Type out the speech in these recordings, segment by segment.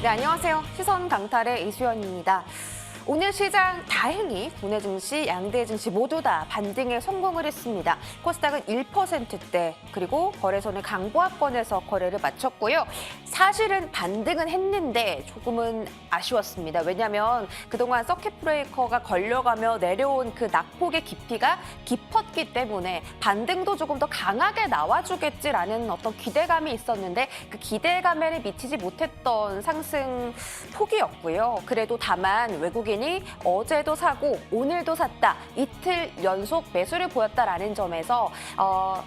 네, 안녕하세요. 시선 강탈의 이수연입니다. 오늘 시장 다행히 국내 증시, 양대 증시 모두 다 반등에 성공을 했습니다. 코스닥은 1%대, 그리고 거래소는 강보합권에서 거래를 마쳤고요. 사실은 반등은 했는데 조금은 아쉬웠습니다. 왜냐하면 그동안 서킷 브레이커가 걸려가며 내려온 그 낙폭의 깊이가 깊었기 때문에 반등도 조금 더 강하게 나와주겠지라는 어떤 기대감이 있었는데 그 기대감에 미치지 못했던 상승 폭이었고요. 그래도 다만 외국인이 어제도 사고 오늘도 샀다. 이틀 연속 매수를 보였다라는 점에서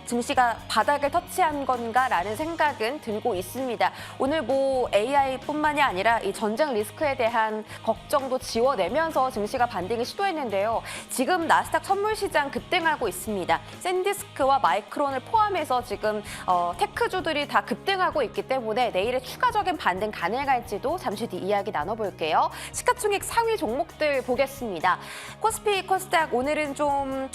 증시가 바닥을 터치한 건가라는 생각은 들고 있습니다. 오늘 뭐 AI뿐만이 아니라 이 전쟁 리스크에 대한 걱정도 지워내면서 증시가 반등을 시도했는데요. 지금 나스닥 선물 시장 급등하고 있습니다. 샌디스크와 마이크론을 포함해서 지금 테크주들이 다 급등하고 있기 때문에 내일의 추가적인 반등 가능할지도 잠시 뒤 이야기 나눠볼게요. 시가총액 상위 종목들 보겠습니다. 코스피, 코스닥 오늘은 좀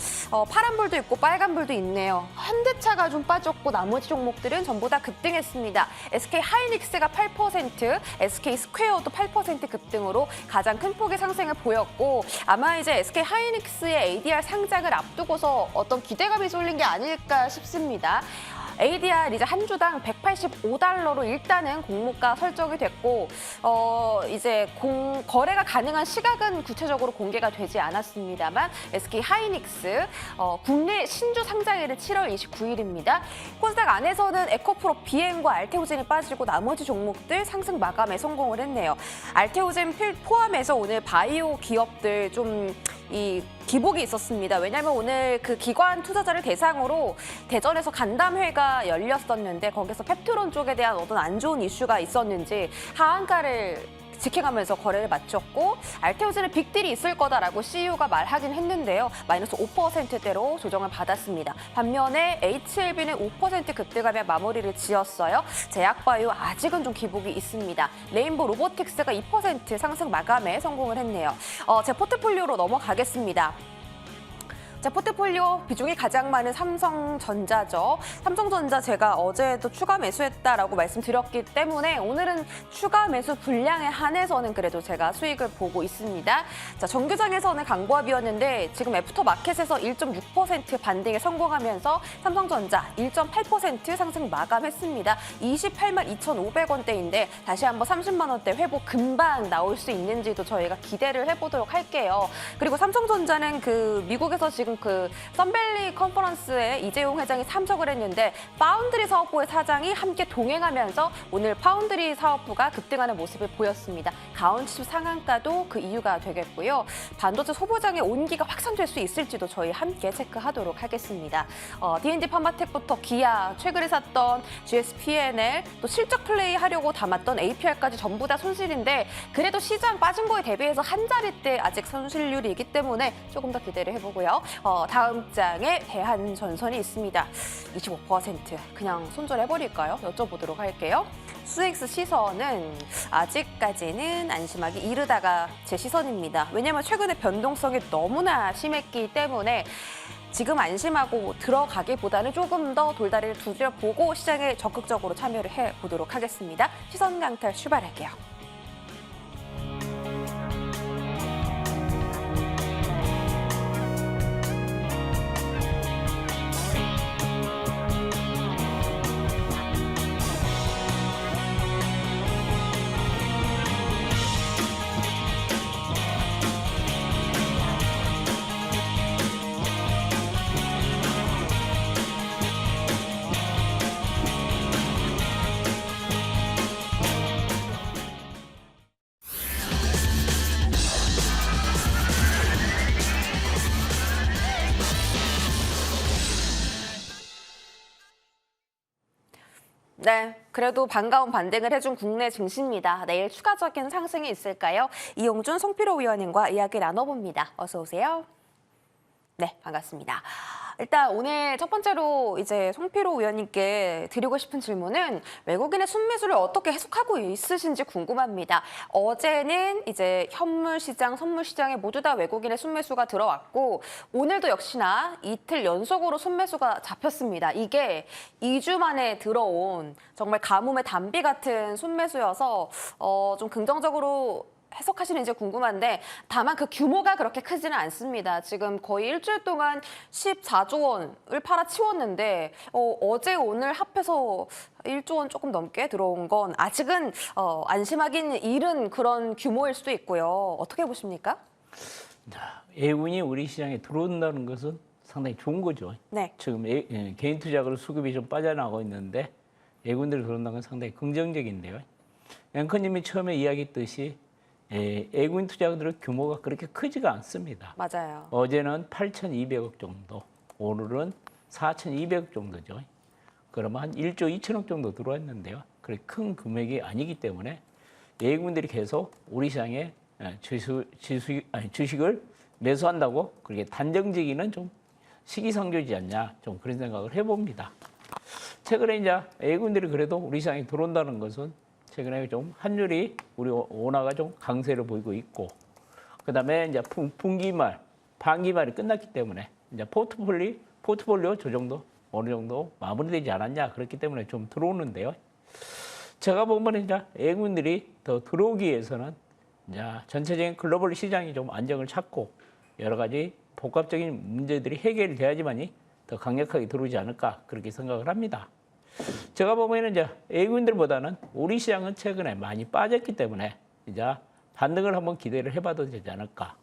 파란불도 있고 빨간불도 있네요. 현대차가 좀 빠졌고 나머지 종목들은 전부 다 급등했습니다. SK 하이닉스가 8%, SK 스퀘어도 8% 급등으로 가장 큰 폭의 상승을 보였고 아마 이제 SK 하이닉스의 ADR 상장을 앞두고서 어떤 기대감이 쏠린 게 아닐까 싶습니다. ADR 이제 한 주당 185달러로 일단은 공모가 설정이 됐고 이제 거래가 가능한 시각은 구체적으로 공개가 되지 않았습니다만 SK 하이닉스 국내 신주 상장일은 7월 29일입니다. 코스닥 안에서는 에코프로 비행과 알테오젠이 빠지고 나머지 종목들 상승 마감에 성공을 했네요. 알테오젠 포함해서 오늘 바이오 기업들 좀 이 기복이 있었습니다. 왜냐하면 오늘 그 기관 투자자를 대상으로 대전에서 간담회가 열렸었는데 거기서 펩트론 쪽에 대한 어떤 안 좋은 이슈가 있었는지 하한가를 직행하면서 거래를 마쳤고 알테오젠은 빅딜이 있을 거다라고 CEO가 말하긴 했는데요. 마이너스 5%대로 조정을 받았습니다. 반면에 HLB는 5% 급등하며 마무리를 지었어요. 제약바이오 아직은 좀 기복이 있습니다. 레인보 로보틱스가 2% 상승 마감에 성공을 했네요. 제 포트폴리오로 넘어가겠습니다. 자, 포트폴리오 비중이 가장 많은 삼성전자죠. 삼성전자 제가 어제도 추가 매수했다라고 말씀드렸기 때문에 오늘은 추가 매수 분량에 한해서는 그래도 제가 수익을 보고 있습니다. 자, 정규장에서는 강보합이었는데 지금 애프터마켓에서 1.6% 반등에 성공하면서 삼성전자 1.8% 상승 마감했습니다. 28만 2,500원대인데 다시 한번 30만 원대 회복 금방 나올 수 있는지도 저희가 기대를 해보도록 할게요. 그리고 삼성전자는 그 미국에서 지금 그 선밸리 컨퍼런스에 이재용 회장이 참석을 했는데 파운드리 사업부의 사장이 함께 동행하면서 오늘 파운드리 사업부가 급등하는 모습을 보였습니다. 가온칩 상한가도 그 이유가 되겠고요. 반도체 소부장의 온기가 확산될 수 있을지도 저희 함께 체크하도록 하겠습니다. D&D 판마텍부터 기아, 최근에 샀던 GSPNL, 또 실적 플레이 하려고 담았던 APR까지 전부 다 손실인데 그래도 시장 빠진 거에 대비해서 한 자릿대 아직 손실률이기 때문에 조금 더 기대를 해보고요. 다음 장에 대한전선이 있습니다. 25% 그냥 손절해버릴까요? 여쭤보도록 할게요. 수익스 시선은 아직까지는 안심하기 이르다가 제 시선입니다. 왜냐하면 최근에 변동성이 너무나 심했기 때문에 지금 안심하고 들어가기보다는 조금 더 돌다리를 두드려보고 시장에 적극적으로 참여를 해보도록 하겠습니다. 시선 강탈 출발할게요. 네, 그래도 반가운 반등을 해준 국내 증시입니다. 내일 추가적인 상승이 있을까요? 이용준, 송필호 위원님과 이야기 나눠봅니다. 어서 오세요. 네, 반갑습니다. 일단 오늘 첫 번째로 이제 송필호 위원님께 드리고 싶은 질문은 외국인의 순매수를 어떻게 해석하고 있으신지 궁금합니다. 어제는 이제 현물 시장, 선물 시장에 모두 다 외국인의 순매수가 들어왔고 오늘도 역시나 이틀 연속으로 순매수가 잡혔습니다. 이게 2주 만에 들어온 정말 가뭄의 단비 같은 순매수여서 좀 긍정적으로 해석하시는지 궁금한데 다만 그 규모가 그렇게 크지는 않습니다. 지금 거의 일주일 동안 14조 원을 팔아치웠는데 어제 오늘 합해서 1조 원 조금 넘게 들어온 건 아직은 안심하긴 이른 그런 규모일 수도 있고요. 어떻게 보십니까? 예군이 우리 시장에 들어온다는 것은 상당히 좋은 거죠. 네. 지금 개인 투자자로 수급이 좀 빠져나가고 있는데 예군들이 들어온다는 건 상당히 긍정적인데요. 앵커님이 처음에 이야기했듯이 예군 투자자들의 규모가 그렇게 크지가 않습니다. 맞아요. 어제는 8,200억 정도, 오늘은 4,200억 정도죠. 그러면 한 1조 2천억 정도 들어왔는데요. 그렇게 큰 금액이 아니기 때문에 예군들이 계속 우리 시장에 주식을 매수한다고 그렇게 단정지기는 좀 시기상조지 않냐, 좀 그런 생각을 해봅니다. 최근에 이제 예군들이 그래도 우리 시장에 들어온다는 것은 최근에 좀 환율이 우리 원화가 좀 강세를 보이고 있고, 그다음에 이제 분기말, 반기말이 끝났기 때문에 이제 포트폴리오 조정도 어느 정도 마무리되지 않았냐, 그렇기 때문에 좀 들어오는데요. 제가 보면 이제 예군들이 더 들어오기 위해서는 이제 전체적인 글로벌 시장이 좀 안정을 찾고 여러 가지 복합적인 문제들이 해결이 돼야지만이 더 강력하게 들어오지 않을까, 그렇게 생각을 합니다. 제가 보면은 이제 예군들보다는 우리 시장은 최근에 많이 빠졌기 때문에 이제 반등을 한번 기대를 해봐도 되지 않을까.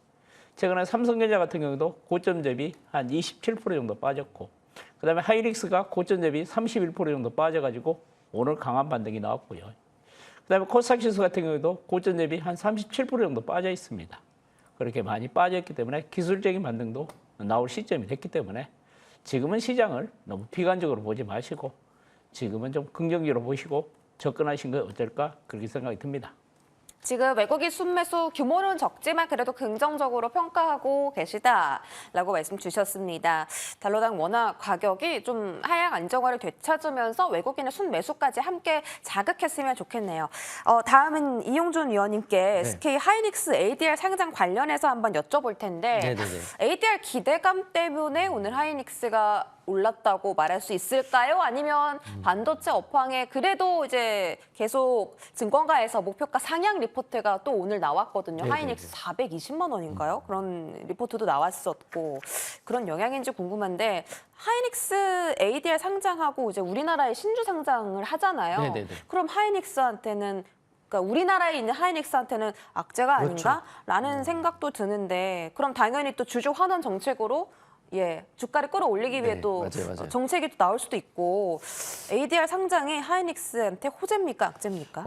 최근에 삼성전자 같은 경우도 고점 대비 한 27% 정도 빠졌고, 그다음에 하이닉스가 고점 대비 31% 정도 빠져가지고 오늘 강한 반등이 나왔고요. 그다음에 코스닥 지수 같은 경우도 고점 대비 한 37% 정도 빠져 있습니다. 그렇게 많이 빠졌기 때문에 기술적인 반등도 나올 시점이 됐기 때문에 지금은 시장을 너무 비관적으로 보지 마시고 지금은 좀 긍정적으로 보시고 접근하신 거 어떨까, 그렇게 생각이 듭니다. 지금 외국인 순매수 규모는 적지만 그래도 긍정적으로 평가하고 계시다라고 말씀 주셨습니다. 달러당 원화 가격이 좀 하향 안정화를 되찾으면서 외국인의 순매수까지 함께 자극했으면 좋겠네요. 다음은 이용준 위원님께 SK 하이닉스 ADR 상장 관련해서 한번 여쭤볼 텐데 ADR 기대감 때문에 오늘 하이닉스가 올랐다고 말할 수 있을까요? 아니면 반도체 업황에 그래도 이제 계속 증권가에서 목표가 상향 리포트가 또 오늘 나왔거든요. 하이닉스 420만 원인가요? 그런 리포트도 나왔었고 그런 영향인지 궁금한데 하이닉스 ADR 상장하고 이제 우리나라에 신주 상장을 하잖아요. 그럼 하이닉스한테는 그러니까 우리나라에 있는 하이닉스한테는 악재가 아닌가? 라는 생각도 드는데 그럼 당연히 또 주주 환원 정책으로 주가를 끌어올리기 위해 또 맞아요. 정책이 또 나올 수도 있고 ADR 상장이 하이닉스한테 호재입니까, 악재입니까?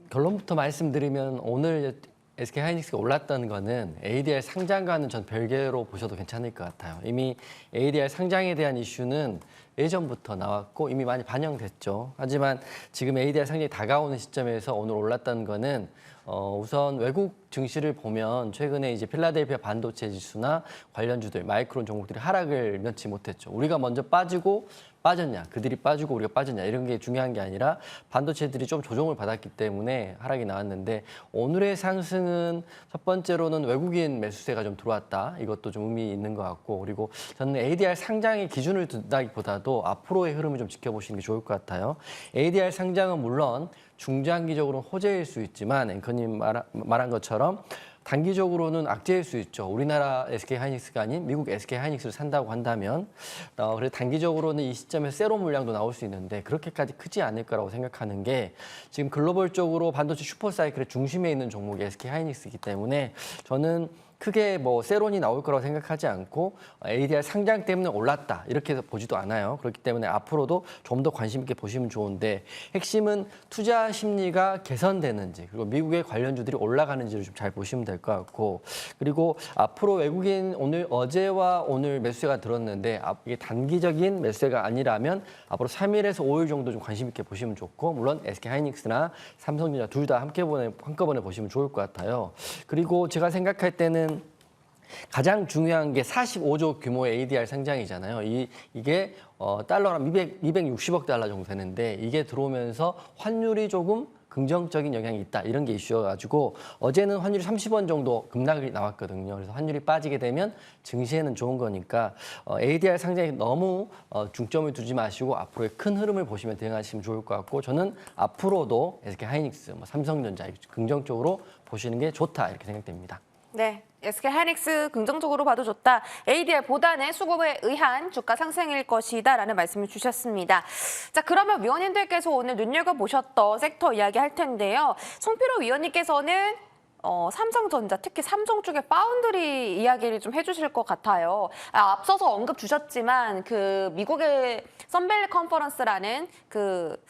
결론부터 말씀드리면 오늘 SK 하이닉스가 올랐다는 거는 ADR 상장과는 전 별개로 보셔도 괜찮을 것 같아요. 이미 ADR 상장에 대한 이슈는 예전부터 나왔고 이미 많이 반영됐죠. 하지만 지금 ADR 상장이 다가오는 시점에서 오늘 올랐다는 거는 우선 외국 증시를 보면 최근에 이제 필라델피아 반도체 지수나 관련주들, 마이크론 종목들이 하락을 면치 못했죠. 우리가 먼저 빠지고 빠졌냐, 그들이 빠지고 우리가 빠졌냐 이런 게 중요한 게 아니라 반도체들이 좀 조정을 받았기 때문에 하락이 나왔는데 오늘의 상승은 첫 번째로는 외국인 매수세가 좀 들어왔다. 이것도 좀 의미 있는 것 같고 그리고 저는 ADR 상장의 기준을 둔다기보다도 앞으로의 흐름을 좀 지켜보시는 게 좋을 것 같아요. ADR 상장은 물론 중장기적으로는 호재일 수 있지만 앵커님 말한 것처럼 단기적으로는 악재일 수 있죠. 우리나라 SK 하이닉스가 아닌 미국 SK 하이닉스를 산다고 한다면 그래서 단기적으로는 이 시점에 세로 물량도 나올 수 있는데 그렇게까지 크지 않을 거라고 생각하는 게 지금 글로벌적으로 반도체 슈퍼사이클의 중심에 있는 종목이 SK 하이닉스이기 때문에 저는 크게 뭐 세론이 나올 거라고 생각하지 않고 ADR 상장 때문에 올랐다 이렇게 해서 보지도 않아요. 그렇기 때문에 앞으로도 좀 더 관심 있게 보시면 좋은데 핵심은 투자 심리가 개선되는지 그리고 미국의 관련주들이 올라가는지를 좀 잘 보시면 될 것 같고 그리고 앞으로 외국인 어제와 오늘 매수세가 들었는데 이게 단기적인 매수세가 아니라면 앞으로 3일에서 5일 정도 좀 관심 있게 보시면 좋고 물론 SK 하이닉스나 삼성전자 둘 다 한꺼번에 보시면 좋을 것 같아요. 그리고 제가 생각할 때는 가장 중요한 게 45조 규모의 ADR 상장이잖아요. 이게 달러랑 260억 달러 정도 되는데 이게 들어오면서 환율이 조금 긍정적인 영향이 있다. 이런 게 이슈여가지고 어제는 환율이 30원 정도 급락이 나왔거든요. 그래서 환율이 빠지게 되면 증시에는 좋은 거니까 ADR 상장에 너무 중점을 두지 마시고 앞으로의 큰 흐름을 보시면 대응하시면 좋을 것 같고 저는 앞으로도 SK하이닉스, 삼성전자 긍정적으로 보시는 게 좋다 이렇게 생각됩니다. 네, SK하이닉스 긍정적으로 봐도 좋다. ADR보다는 수급에 의한 주가 상승일 것이다라는 말씀을 주셨습니다. 자, 그러면 위원님들께서 오늘 눈여겨보셨던 섹터 이야기 할 텐데요. 송필호 위원님께서는 삼성전자, 특히 삼성 쪽의 파운드리 이야기를 좀 해주실 것 같아요. 앞서서 언급 주셨지만 그 미국의 선밸리 컨퍼런스라는 그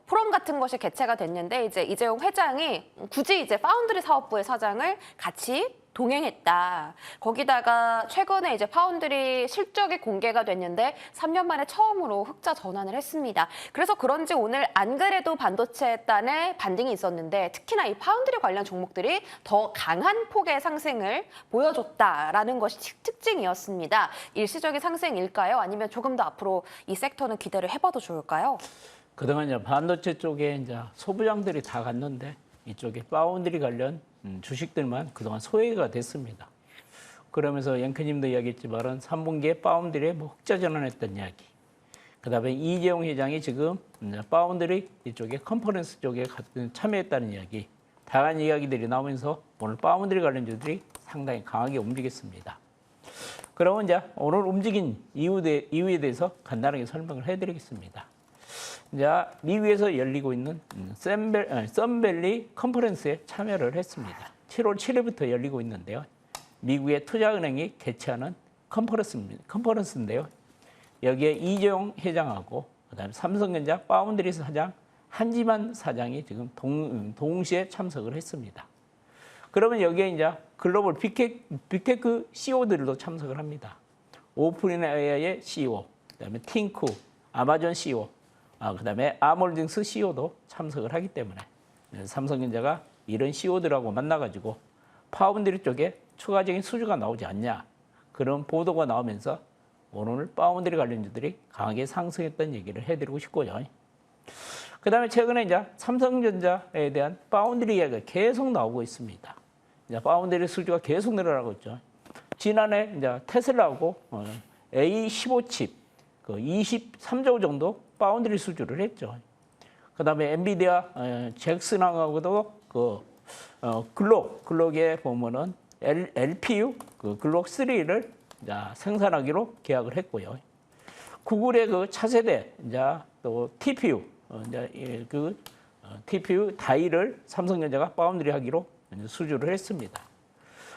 포럼 같은 것이 개최가 됐는데 이제 이재용 회장이 굳이 이제 파운드리 사업부의 사장을 같이 동행했다. 거기다가 최근에 이제 파운드리 실적이 공개가 됐는데 3년 만에 처음으로 흑자 전환을 했습니다. 그래서 그런지 오늘 안 그래도 반도체단에 반등이 있었는데 특히나 이 파운드리 관련 종목들이 더 강한 폭의 상승을 보여줬다라는 것이 특징이었습니다. 일시적인 상승일까요? 아니면 조금 더 앞으로 이 섹터는 기대를 해봐도 좋을까요? 그동안 이제 반도체 쪽에 이제 소부장들이 다 갔는데 이쪽에 파운드리 관련 주식들만 그동안 소외가 됐습니다. 그러면서 앵커님도 이야기했지만은 3분기에 파운드리에 뭐 흑자 전환했던 이야기. 그다음에 이재용 회장이 지금 파운드리 이쪽에 컨퍼런스 쪽에 참여했다는 이야기. 다양한 이야기들이 나오면서 오늘 파운드리 관련주들이 상당히 강하게 움직였습니다. 그러면 이제 오늘 움직인 이유에 대해서 간단하게 설명을 해드리겠습니다. 이제 미국에서 열리고 있는 썬밸리 컨퍼런스에 참여를 했습니다. 7월 7일부터 열리고 있는데요. 미국의 투자은행이 개최하는 컨퍼런스인데요. 여기에 이재용 회장하고 그다음에 삼성전자 파운드리 사장 한지만 사장이 지금 동시에 참석을 했습니다. 그러면 여기에 이제 글로벌 빅테크 CEO들도 참석을 합니다. 오픈AI의 CEO, 그다음에 팅쿠, 아마존 CEO, 그다음에 아몰딩스 CEO도 참석을 하기 때문에 삼성전자가 이런 CEO들하고 만나가지고 파운드리 쪽에 추가적인 수주가 나오지 않냐 그런 보도가 나오면서 오늘 파운드리 관련주들이 강하게 상승했던 얘기를 해드리고 싶고요. 그다음에 최근에 이제 삼성전자에 대한 파운드리 이야기가 계속 나오고 있습니다. 이제 파운드리 수주가 계속 늘어나고 있죠. 지난해 이제 테슬라하고 A15 칩 23조 정도 파운드리 수주를 했죠. 그다음에 엔비디아 잭슨하고도 글록에 보면은 LPU 글록 3를 생산하기로 계약을 했고요. 구글의 그 차세대 또 TPU TPU 다이를 삼성전자가 파운드리 하기로 수주를 했습니다.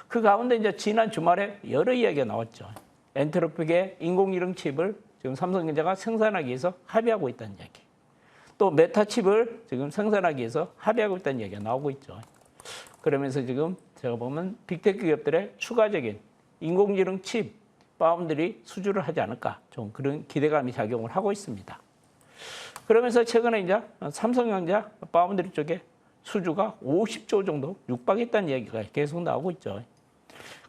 그 가운데 이제 지난 주말에 여러 이야기가 나왔죠. 엔트로픽의 인공지능 칩을 지금 삼성전자가 생산하기 위해서 합의하고 있다는 이야기. 또 메타 칩을 지금 생산하기 위해서 합의하고 있다는 이야기가 나오고 있죠. 그러면서 지금 제가 보면 빅테크 기업들의 추가적인 인공지능 칩 파운드리 수주를 하지 않을까 좀 그런 기대감이 작용을 하고 있습니다. 그러면서 최근에 이제 삼성전자 파운드리 쪽에 수주가 50조 정도 육박했다는 이야기가 계속 나오고 있죠.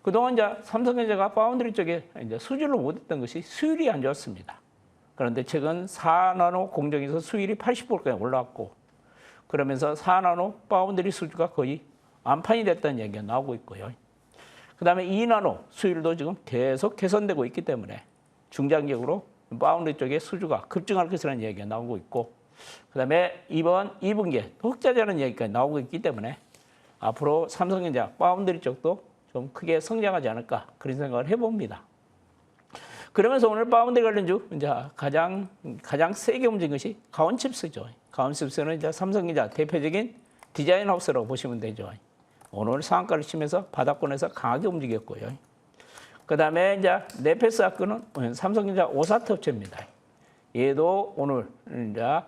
그동안 이제 삼성전자가 파운드리 쪽에 이제 수주를 못했던 것이 수율이 안 좋았습니다. 그런데 최근 4나노 공정에서 수율이 80%까지 올라왔고, 그러면서 4나노 파운드리 수주가 거의 완판이 됐다는 얘기가 나오고 있고요. 그다음에 2나노 수율도 지금 계속 개선되고 있기 때문에 중장기적으로 파운드리 쪽의 수주가 급증할 것이라는 얘기가 나오고 있고, 그다음에 이번 2분기에 흑자자는 얘기가 나오고 있기 때문에 앞으로 삼성전자 파운드리 쪽도 좀 크게 성장하지 않을까 그런 생각을 해봅니다. 그러면서 오늘 파운드리 관련주 이제 가장 세게 움직인 것이 가온칩스죠. 가온칩스는 이제 삼성전자 대표적인 디자인 하우스라고 보시면 되죠. 오늘 상한가를 치면서 바닥권에서 강하게 움직였고요. 그다음에 이제 네페스아크는 삼성전자 오사트 업체입니다. 얘도 오늘 이제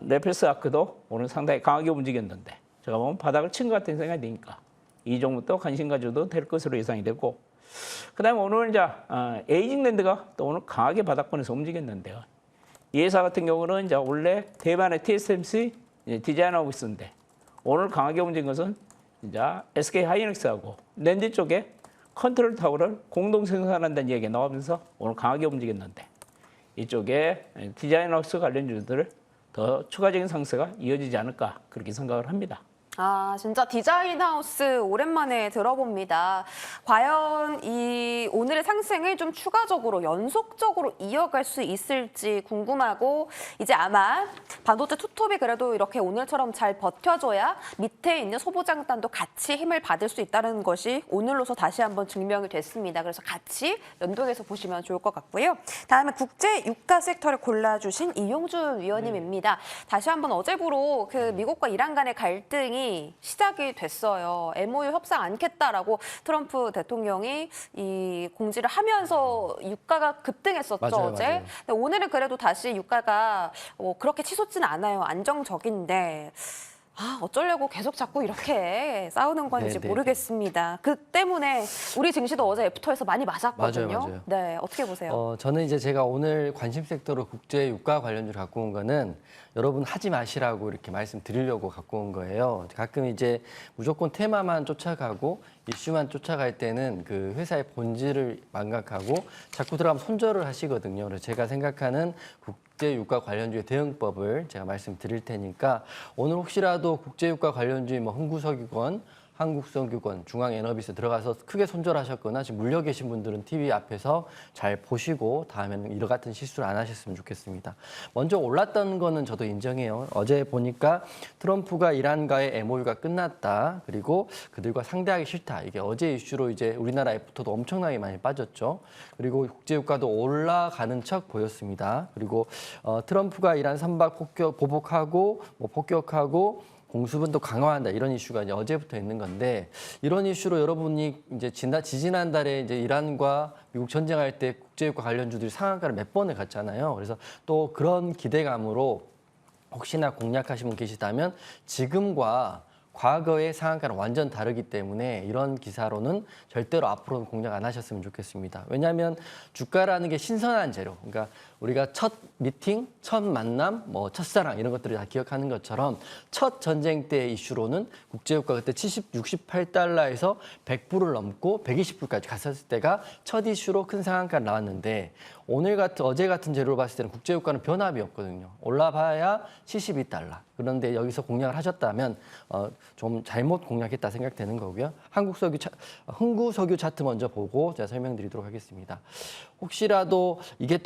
네페스아크도 오늘 상당히 강하게 움직였는데 제가 보면 바닥을 친 것 같은 생각이 드니까 이 종목도 관심 가져도 될 것으로 예상이 되고, 그다음에 오늘 이제 에이징랜드가 또 오늘 강하게 바닥권에서 움직였는데요. 이 회사 같은 경우는 이제 원래 대만의 TSMC 디자인하고 있었는데 오늘 강하게 움직인 것은 이제 SK 하이닉스하고 랜드 쪽에 컨트롤 타워를 공동 생산한다는 얘기가 나오면서 오늘 강하게 움직였는데 이쪽에 디자인하우스 관련주들 더 추가적인 상승가 이어지지 않을까 그렇게 생각을 합니다. 아, 진짜 디자인하우스 오랜만에 들어봅니다. 과연 이 오늘의 상승을 좀 추가적으로 연속적으로 이어갈 수 있을지 궁금하고 이제 아마 반도체 투톱이 그래도 이렇게 오늘처럼 잘 버텨줘야 밑에 있는 소부장단도 같이 힘을 받을 수 있다는 것이 오늘로서 다시 한번 증명이 됐습니다. 그래서 같이 연동해서 보시면 좋을 것 같고요. 다음에 국제 유가 섹터를 골라주신 이용준 위원님입니다. 다시 한번 어제부로 그 미국과 이란 간의 갈등이 시작이 됐어요. MOU 협상 않겠다라고 트럼프 대통령이 이 공지를 하면서 유가가 급등했었죠, 맞아요, 어제. 맞아요. 근데 오늘은 그래도 다시 유가가 그렇게 치솟지는 않아요. 안정적인데. 아, 어쩌려고 계속 자꾸 이렇게 싸우는 건지 네. 모르겠습니다. 그 때문에 우리 증시도 어제 애프터에서 많이 맞았거든요. 맞아요. 네, 어떻게 보세요? 저는 이제 제가 오늘 관심 섹터로 국제 유가 관련주를 갖고 온 거는 여러분 하지 마시라고 이렇게 말씀드리려고 갖고 온 거예요. 가끔 이제 무조건 테마만 쫓아가고 이슈만 쫓아갈 때는 그 회사의 본질을 망각하고 자꾸 들어가면 손절을 하시거든요. 그래서 제가 생각하는 국제 유가 관련주의 대응법을 제가 말씀드릴 테니까 오늘 혹시라도 국제 유가 관련주의 뭐 흥구석유권, 한국석유권, 중앙에너비스 들어가서 크게 손절하셨거나 지금 물려 계신 분들은 TV 앞에서 잘 보시고 다음에는 이와 같은 실수를 안 하셨으면 좋겠습니다. 먼저 올랐던 거는 저도 인정해요. 어제 보니까 트럼프가 이란과의 MOU가 끝났다. 그리고 그들과 상대하기 싫다. 이게 어제 이슈로 이제 우리나라 애프터도 엄청나게 많이 빠졌죠. 그리고 국제유가도 올라가는 척 보였습니다. 그리고 트럼프가 이란 선박 보복하고 폭격하고 공수분도 강화한다 이런 이슈가 이제 어제부터 있는 건데 이런 이슈로 여러분이 이제 지지난달에 이제 이란과 미국 전쟁할 때 국제유가 관련주들이 상한가를 몇 번을 갔잖아요. 그래서 또 그런 기대감으로 혹시나 공략하신 분 계시다면 지금과 과거의 상한가는 완전 다르기 때문에 이런 기사로는 절대로 앞으로는 공략 안 하셨으면 좋겠습니다. 왜냐하면 주가라는 게 신선한 재료. 그러니까 우리가 첫 미팅, 첫 만남, 뭐 첫사랑 이런 것들을 다 기억하는 것처럼 첫 전쟁 때 이슈로는 국제유가 그때 68달러에서 100불을 넘고 120불까지 갔었을 때가 첫 이슈로 큰 상한가가 나왔는데 어제 같은 재료로 봤을 때는 국제유가는 변함이 없거든요. 올라봐야 72달러. 그런데 여기서 공략을 하셨다면 좀 잘못 공략했다 생각되는 거고요. 흥구석유 차트 먼저 보고 제가 설명드리도록 하겠습니다. 혹시라도 이게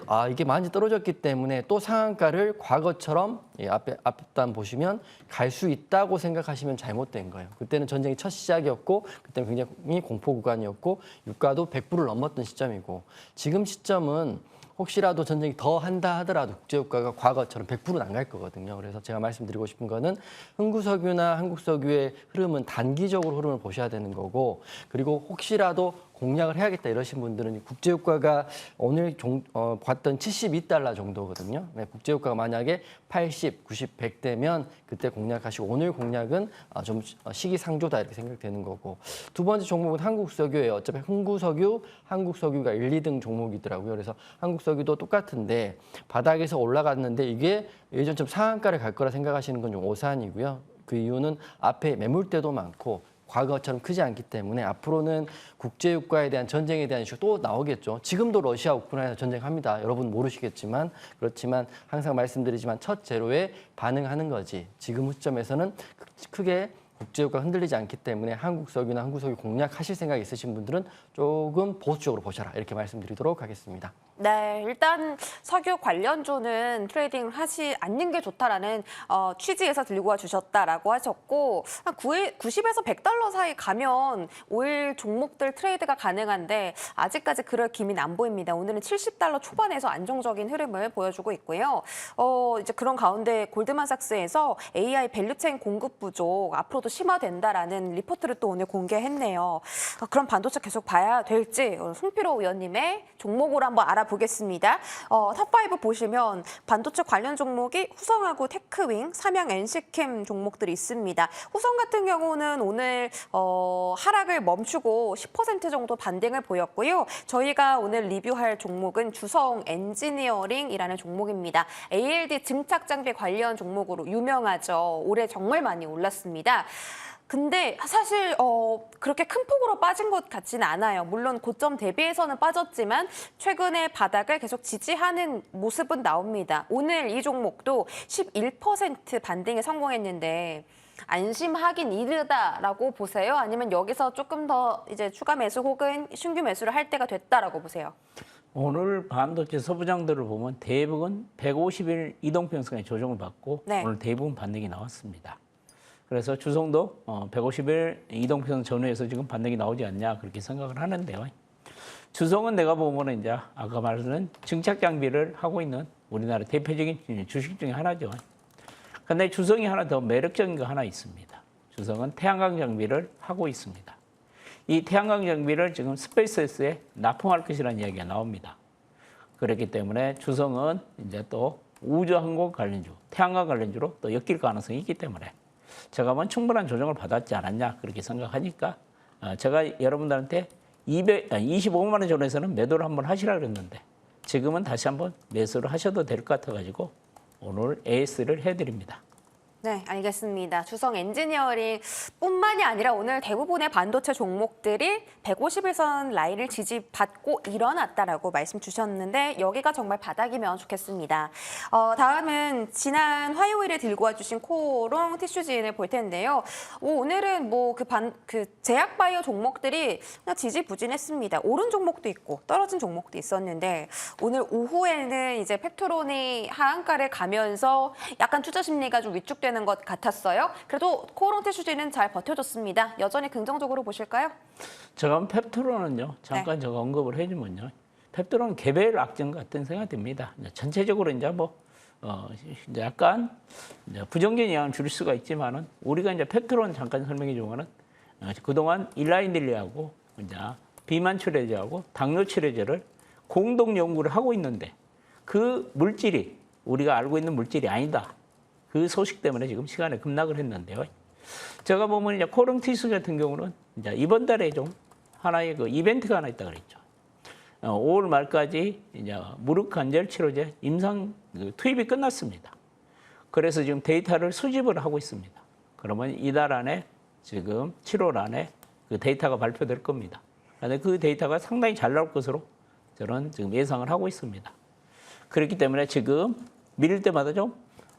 많이 떨어졌기 때문에 또 상한가를 과거처럼 앞에 단 보시면 갈 수 있다고 생각하시면 잘못된 거예요. 그때는 전쟁이 첫 시작이었고 그때는 굉장히 공포 구간이었고 유가도 100불을 넘었던 시점이고 지금 시점은 혹시라도 전쟁이 더 한다 하더라도 국제유가가 과거처럼 100%는 안 갈 거거든요. 그래서 제가 말씀드리고 싶은 거는 흥구석유나 한국석유의 흐름은 단기적으로 흐름을 보셔야 되는 거고 그리고 혹시라도 공략을 해야겠다 이러신 분들은 국제유가가 오늘 봤던 72달러 정도거든요. 네, 국제유가가 만약에 80, 90, 100 되면 그때 공략하시고 오늘 공략은 좀 시기상조다 이렇게 생각되는 거고 두 번째 종목은 한국석유예요. 어차피 흥구석유, 한국석유가 1, 2등 종목이더라고요. 그래서 한국석유도 똑같은데 바닥에서 올라갔는데 이게 예전처럼 상한가를 갈 거라 생각하시는 건 좀 오산이고요. 그 이유는 앞에 매물대도 많고 과거처럼 크지 않기 때문에 앞으로는 국제유가에 대한 전쟁에 대한 이슈가 또 나오겠죠. 지금도 러시아 우크라이나 전쟁합니다. 여러분 모르시겠지만 그렇지만 항상 말씀드리지만 첫 재료에 반응하는 거지. 지금 시점에서는 크게 국제유가가 흔들리지 않기 때문에 한국석유나 한국석유 공략하실 생각이 있으신 분들은 조금 보수적으로 보셔라 이렇게 말씀드리도록 하겠습니다. 네, 일단 석유 관련주는 트레이딩을 하지 않는 게 좋다라는 취지에서 들고 와 주셨다라고 하셨고 한 90에서 100달러 사이 가면 오일 종목들 트레이드가 가능한데 아직까지 그럴 기미는 안 보입니다. 오늘은 70달러 초반에서 안정적인 흐름을 보여주고 있고요. 이제 그런 가운데 골드만삭스에서 AI 밸류체인 공급 부족 앞으로도 심화된다라는 리포트를 또 오늘 공개했네요. 그럼 반도체 계속 봐야 될지 송필호 위원님의 종목으로 한번 알아보겠습니다. 탑5 보시면 반도체 관련 종목이 후성하고 테크윙, 삼양, NC캠 종목들이 있습니다. 후성 같은 경우는 오늘 하락을 멈추고 10% 정도 반등을 보였고요. 저희가 오늘 리뷰할 종목은 주성 엔지니어링이라는 종목입니다. ALD 증착 장비 관련 종목으로 유명하죠. 올해 정말 많이 올랐습니다. 근데 사실 그렇게 큰 폭으로 빠진 것 같지는 않아요. 물론 고점 대비해서는 빠졌지만 최근에 바닥을 계속 지지하는 모습은 나옵니다. 오늘 이 종목도 11% 반등에 성공했는데 안심하긴 이르다라고 보세요? 아니면 여기서 조금 더 이제 추가 매수 혹은 신규 매수를 할 때가 됐다라고 보세요? 오늘 반도체 서부장들을 보면 대부분 150일 이동평선의 조정을 받고 네. 오늘 대부분 반등이 나왔습니다. 그래서 주성도 150일 이동평선 전후에서 지금 반등이 나오지 않냐 그렇게 생각을 하는데요. 주성은 내가 보면 이제 아까 말씀드린 증착 장비를 하고 있는 우리나라 대표적인 주식 중에 하나죠. 그런데 주성이 하나 더 매력적인 거 하나 있습니다. 주성은 태양광 장비를 하고 있습니다. 이 태양광 장비를 지금 스페이스X에 납품할 것이라는 이야기가 나옵니다. 그렇기 때문에 주성은 이제 또 우주항공 관련주, 태양광 관련주로 또 엮일 가능성이 있기 때문에 제가 보면 충분한 조정을 받았지 않았냐 그렇게 생각하니까 제가 여러분들한테 25만 원 전에서는 매도를 한번 하시라 그랬는데 지금은 다시 한번 매수를 하셔도 될 것 같아가지고 오늘 AS를 해드립니다. 네, 알겠습니다. 주성 엔지니어링 뿐만이 아니라 오늘 대부분의 반도체 종목들이 150일선 라인을 지지받고 일어났다라고 말씀 주셨는데 여기가 정말 바닥이면 좋겠습니다. 다음은 지난 화요일에 들고 와주신 코롱 티슈진을 볼 텐데요. 오늘은 뭐 그 제약바이오 종목들이 그냥 지지부진했습니다. 오른 종목도 있고 떨어진 종목도 있었는데 오늘 오후에는 이제 팩트론이 하한가를 가면서 약간 투자 심리가 좀 위축되는 것 같았어요. 그래도 코오롱 티슈진은 잘 버텨줬습니다. 여전히 긍정적으로 보실까요? 제가 펩트론은요 잠깐 제가 언급을 해주면요 펩트론은 개별 악재 같은 생각이 듭니다. 전체적으로 이제 이제 약간 이제 부정적인 영향을 줄 수가 있지만은 우리가 이제 펩트론 잠깐 설명해 주면은 그동안 일라인딜리하고 이제 비만 치료제하고 당뇨 치료제를 공동 연구를 하고 있는데 그 물질이 우리가 알고 있는 물질이 아니다. 그 소식 때문에 지금 시간에 급락을 했는데요. 제가 보면 이제 코롱 티슈 같은 경우는 이제 이번 달에 좀 하나의 그 이벤트가 하나 있다 그랬죠. 5월 말까지 이제 무릎 관절 치료제 임상 투입이 끝났습니다. 그래서 지금 데이터를 수집을 하고 있습니다. 그러면 이달 안에 지금 7월 안에 그 데이터가 발표될 겁니다. 그런데 그 데이터가 상당히 잘 나올 것으로 저는 지금 예상을 하고 있습니다. 그렇기 때문에 지금 밀릴 때마다 좀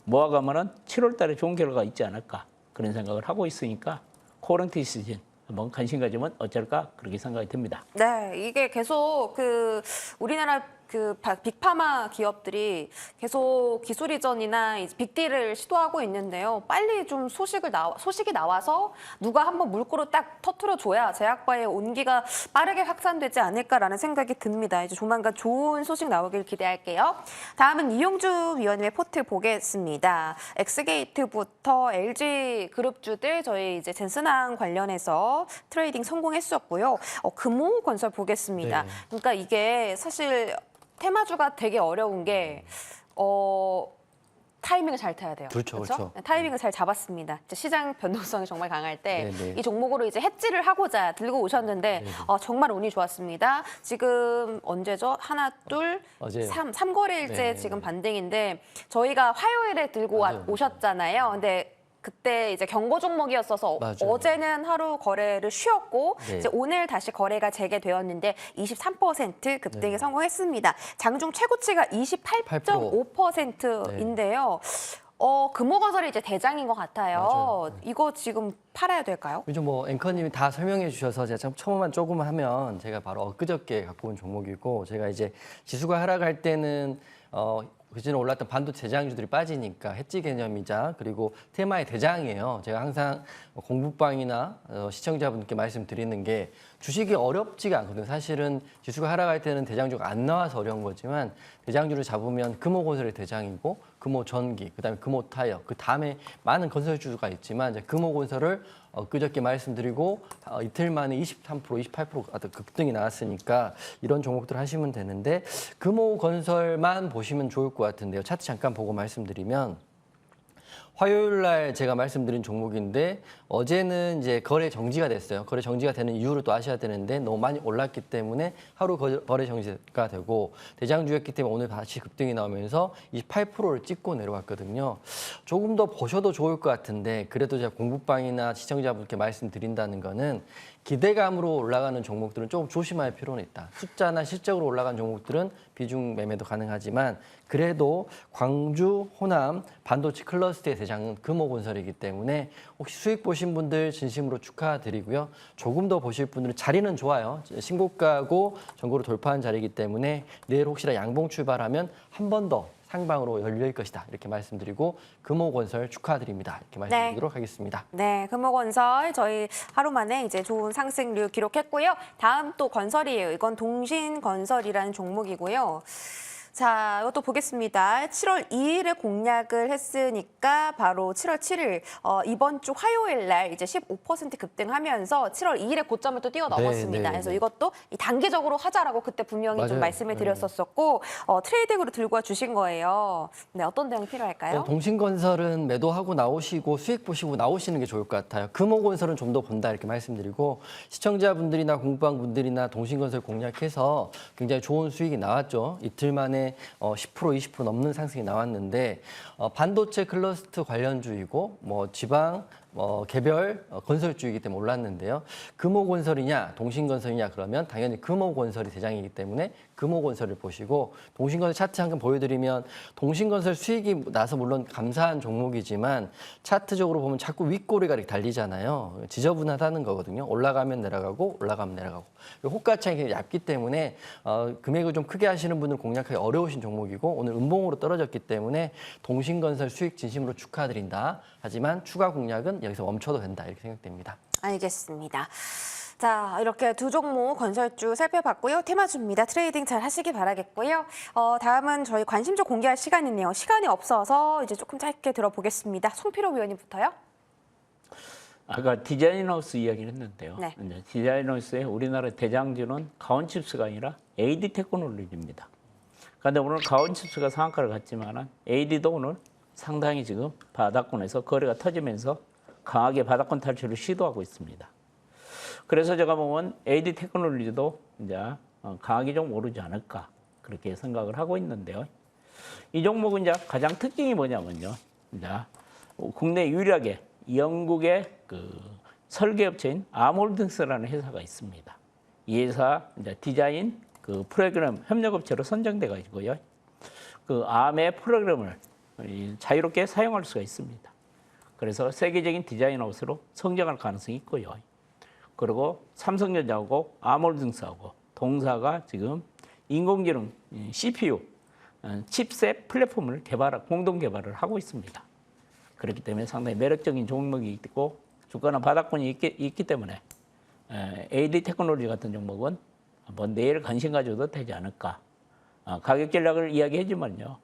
모아가면은 7월 달에 좋은 결과가 있지 않을까 그런 생각을 하고 있으니까 코오롱 티슈진 한번 관심 가지면 어쩔까 그렇게 생각이 듭니다. 네, 이게 계속 우리나라 빅파마 기업들이 계속 기술 이전이나 빅딜을 시도하고 있는데요. 빨리 좀 소식이 나와서 누가 한번 물꼬를 딱 터트려줘야 제약바의 온기가 빠르게 확산되지 않을까라는 생각이 듭니다. 이제 조만간 좋은 소식 나오길 기대할게요. 다음은 이용주 위원님의 포트 보겠습니다. 엑스게이트부터 LG 그룹주들 저희 이제 젠슨항 관련해서 트레이딩 성공했었고요. 금호건설 보겠습니다. 네. 그러니까 이게 사실 테마주가 되게 어려운 게 타이밍을 잘 타야 돼요. 그렇죠, 그렇죠. 타이밍을 잘 잡았습니다. 시장 변동성이 정말 강할 때 네, 네. 이 종목으로 이제 해지를 하고자 들고 오셨는데 정말 운이 좋았습니다. 지금 언제죠? 하나, 둘, 어제. 삼 거래일째 네, 네, 지금 네. 반등인데 저희가 화요일에 들고 맞아요, 오셨잖아요. 근데 그때 이제 경고 종목이었어서 맞아요. 어제는 하루 거래를 쉬었고 네. 이제 오늘 다시 거래가 재개되었는데 23% 급등에 네. 성공했습니다. 장중 최고치가 28.5%인데요. 금호건설이 이제 대장인 것 같아요. 맞아요. 네. 이거 지금 팔아야 될까요? 요즘 뭐 앵커님이 다 설명해 주셔서 제가 참 처음만 조금 하면 제가 바로 엊그저께 갖고 온 종목이고 제가 이제 지수가 하락할 때는 그전에 올랐던 반도체 대장주들이 빠지니까 해지 개념이자 그리고 테마의 대장이에요. 제가 항상 공부방이나 시청자분께 말씀드리는 게 주식이 어렵지가 않거든요. 사실은 지수가 하락할 때는 대장주가 안 나와서 어려운 거지만 대장주를 잡으면 금호건설의 대장이고 금호전기, 그다음에 금호타이어, 그 다음에 많은 건설주가 있지만 이제 금호건설을 그저께 말씀드리고 이틀 만에 23%, 28% 급등이 나왔으니까 이런 종목들 하시면 되는데 금호건설만 보시면 좋을 것 같은데요. 차트 잠깐 보고 말씀드리면 화요일 날 제가 말씀드린 종목인데 어제는 이제 거래 정지가 됐어요. 거래 정지가 되는 이유를 또 아셔야 되는데 너무 많이 올랐기 때문에 하루 거래 정지가 되고 대장주였기 때문에 오늘 다시 급등이 나오면서 28%를 찍고 내려왔거든요. 조금 더 보셔도 좋을 것 같은데 그래도 제가 공부방이나 시청자분께 말씀드린다는 거는 기대감으로 올라가는 종목들은 조금 조심할 필요는 있다. 숫자나 실적으로 올라간 종목들은 비중 매매도 가능하지만 그래도 광주, 호남, 반도체 클러스터의 대장은 금호건설이기 때문에 혹시 수익 보신 분들 진심으로 축하드리고요. 조금 더 보실 분들은 자리는 좋아요. 신고가고 전고를 돌파한 자리이기 때문에 내일 혹시나 양봉 출발하면 한 번 더 상방으로 열릴 것이다. 이렇게 말씀드리고 금호건설 축하드립니다. 이렇게 말씀드리도록 하겠습니다. 네, 금호건설 저희 하루 만에 이제 좋은 상승률 기록했고요. 다음 또 건설이에요. 이건 동신건설이라는 종목이고요. 자, 이것도 보겠습니다. 7월 2일에 공략을 했으니까 바로 7월 7일 이번 주 화요일 날 이제 15% 급등하면서 7월 2일에 고점을 또 뛰어넘었습니다. 네, 그래서 네. 이것도 단기적으로 하자라고 그때 분명히 좀 맞아요. 말씀을 네. 드렸었고 트레이딩으로 들고 와 주신 거예요. 네, 어떤 대응 필요할까요? 동신건설은 매도하고 나오시고 수익 보시고 나오시는 게 좋을 것 같아요. 금호건설은 좀 더 본다 이렇게 말씀드리고 시청자분들이나 공부방분들이나 동신건설 공략해서 굉장히 좋은 수익이 나왔죠. 이틀 만에 10% 20% 넘는 상승이 나왔는데 반도체 클러스터 관련주이고 뭐 지방 개별 건설주이기 때문에 올랐는데요. 금호건설이냐 동신건설이냐 그러면 당연히 금호건설이 대장이기 때문에 금호건설을 보시고 동신건설 차트 한번 보여드리면 동신건설 수익이 나서 물론 감사한 종목이지만 차트적으로 보면 자꾸 윗꼬리가 이렇게 달리잖아요. 지저분하다는 거거든요. 올라가면 내려가고 올라가면 내려가고. 호가창이 얇기 때문에 금액을 좀 크게 하시는 분들 공략하기 어려우신 종목이고 오늘 음봉으로 떨어졌기 때문에 동신건설 수익 진심으로 축하드린다. 하지만 추가 공략은 여기서 멈춰도 된다 이렇게 생각됩니다. 알겠습니다. 자, 이렇게 두 종목 건설주 살펴봤고요. 테마주입니다. 트레이딩 잘 하시기 바라겠고요. 다음은 저희 관심주 공개할 시간이네요. 시간이 없어서 이제 조금 짧게 들어보겠습니다. 송필호 위원님부터요. 아까 디자인하우스 이야기를 했는데요. 네. 이제 디자인하우스의 우리나라 대장주는 가온칩스가 아니라 AD 테크놀로지입니다. 그런데 오늘 가온칩스가 상한가를 갔지만 AD도 오늘 상당히 지금 바닥권에서 거래가 터지면서 강하게 바닥권 탈출을 시도하고 있습니다. 그래서 제가 보면 AD 테크놀로지도 이제 강하게 좀 오르지 않을까 그렇게 생각을 하고 있는데요. 이 종목은 이제 가장 특징이 뭐냐면요. 이제 국내 유일하게 영국의 그 설계업체인 아몰딩스라는 회사가 있습니다. 이 회사 이제 디자인 그 프로그램 협력업체로 선정돼 가지고요. 그 암의 프로그램을 자유롭게 사용할 수가 있습니다. 그래서 세계적인 디자인 하우스로 성장할 가능성이 있고요. 그리고 삼성전자하고 아몰딩스하고 동사가 지금 인공지능 CPU 칩셋 플랫폼을 공동 개발을 하고 있습니다. 그렇기 때문에 상당히 매력적인 종목이 있고 주가는 바닥권이 있기 때문에 AD 테크놀로지 같은 종목은 한번 내일 관심 가져도 되지 않을까. 가격 전략을 이야기하지만요.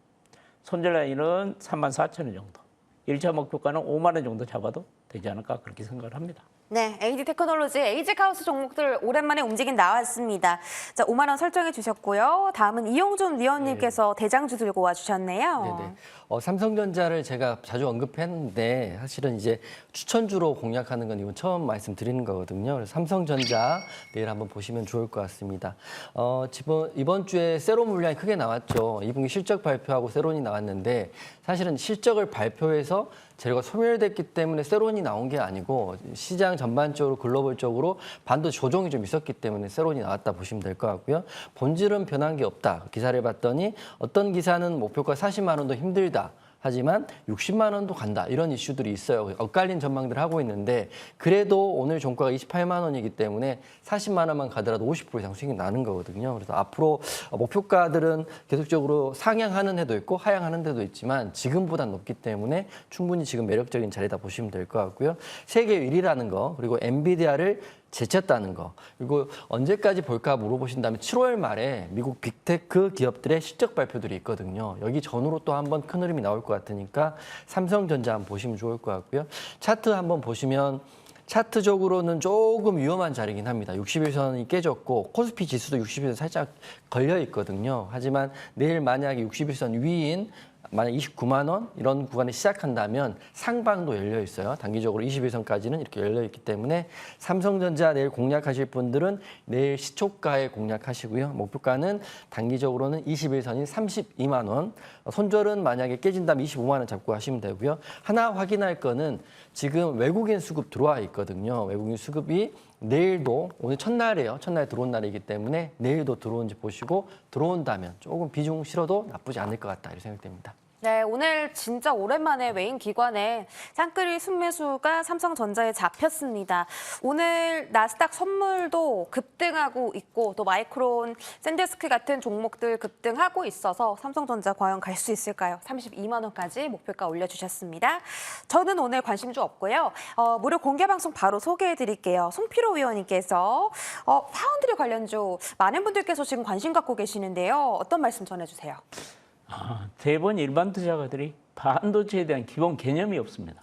손절 라인은 34,000원 정도. 1차 목표가는 5만 원 정도 잡아도 되지 않을까 그렇게 생각을 합니다. 네, AD 테크놀로지, 에이직하우스 종목들 오랜만에 움직임 나왔습니다. 자, 5만 원 설정해 주셨고요. 다음은 이용준 위원님께서 대장주 들고 와 주셨네요. 네네. 삼성전자를 제가 자주 언급했는데 사실은 이제 추천주로 공략하는 건 이번 처음 말씀드리는 거거든요. 그래서 삼성전자 내일 한번 보시면 좋을 것 같습니다. 이번 주에 세론 물량이 크게 나왔죠. 2분기 실적 발표하고 세론이 나왔는데 사실은 실적을 발표해서 재료가 소멸됐기 때문에 세론이 나온 게 아니고 시장 전반적으로 글로벌적으로 반도체 조정이 좀 있었기 때문에 세론이 나왔다 보시면 될 것 같고요. 본질은 변한 게 없다. 기사를 봤더니 어떤 기사는 목표가 40만 원도 힘들다. 하지만 60만 원도 간다. 이런 이슈들이 있어요. 엇갈린 전망들을 하고 있는데 그래도 오늘 종가가 28만 원이기 때문에 40만 원만 가더라도 50% 이상 수익이 나는 거거든요. 그래서 앞으로 목표가들은 계속적으로 상향하는 해도 있고 하향하는 데도 있지만 지금보다 높기 때문에 충분히 지금 매력적인 자리다 보시면 될 것 같고요. 세계 1위라는 거 그리고 엔비디아를 제쳤다는 거. 그리고 언제까지 볼까 물어보신다면 7월 말에 미국 빅테크 기업들의 실적 발표들이 있거든요. 여기 전후로 또 한번 큰 흐름이 나올 것 같으니까 삼성전자 한번 보시면 좋을 것 같고요. 차트 한번 보시면 차트적으로는 조금 위험한 자리긴 합니다. 60일선이 깨졌고 코스피 지수도 60일선 살짝 걸려 있거든요. 하지만 내일 만약에 60일선 위인 만약 29만 원 이런 구간에 시작한다면 상방도 열려 있어요. 단기적으로 21선까지는 이렇게 열려 있기 때문에 삼성전자 내일 공략하실 분들은 내일 시초가에 공략하시고요. 목표가는 단기적으로는 21선인 32만 원. 손절은 만약에 깨진다면 25만 원 잡고 하시면 되고요. 하나 확인할 거는 지금 외국인 수급 들어와 있거든요. 외국인 수급이 내일도 오늘 첫날이에요. 첫날 들어온 날이기 때문에 내일도 들어온지 보시고 들어온다면 조금 비중 실어도 나쁘지 않을 것 같다 이렇게 생각됩니다. 네, 오늘 진짜 오랜만에 외인 기관에 쌍끌이 순매수가 삼성전자에 잡혔습니다. 오늘 나스닥 선물도 급등하고 있고 또 마이크론, 샌디스크 같은 종목들 급등하고 있어서 삼성전자 과연 갈 수 있을까요? 32만 원까지 목표가 올려주셨습니다. 저는 오늘 관심주 없고요. 무료 공개 방송 바로 소개해드릴게요. 송필호 위원님께서 파운드리 관련주 많은 분들께서 지금 관심 갖고 계시는데요. 어떤 말씀 전해주세요? 대부분 일반 투자가들이 반도체에 대한 기본 개념이 없습니다.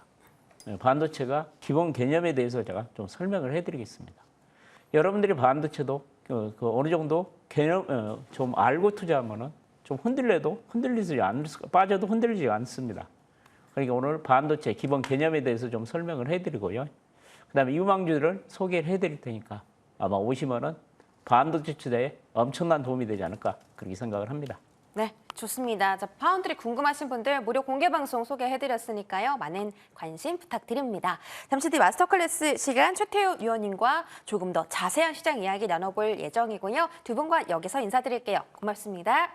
반도체가 기본 개념에 대해서 제가 좀 설명을 해드리겠습니다. 여러분들이 반도체도 어느 정도 개념 좀 알고 투자하면은 좀 빠져도 흔들리지 않습니다. 그러니까 오늘 반도체 기본 개념에 대해서 좀 설명을 해드리고요. 그다음에 유망주들을 소개를 해드릴 테니까 아마 오시면은 반도체 투자에 엄청난 도움이 되지 않을까 그렇게 생각을 합니다. 네, 좋습니다. 자, 파운드리 궁금하신 분들 무료 공개 방송 소개해드렸으니까요. 많은 관심 부탁드립니다. 잠시 뒤 마스터 클래스 시간 최태우 위원님과 조금 더 자세한 시장 이야기 나눠볼 예정이고요. 두 분과 여기서 인사드릴게요. 고맙습니다.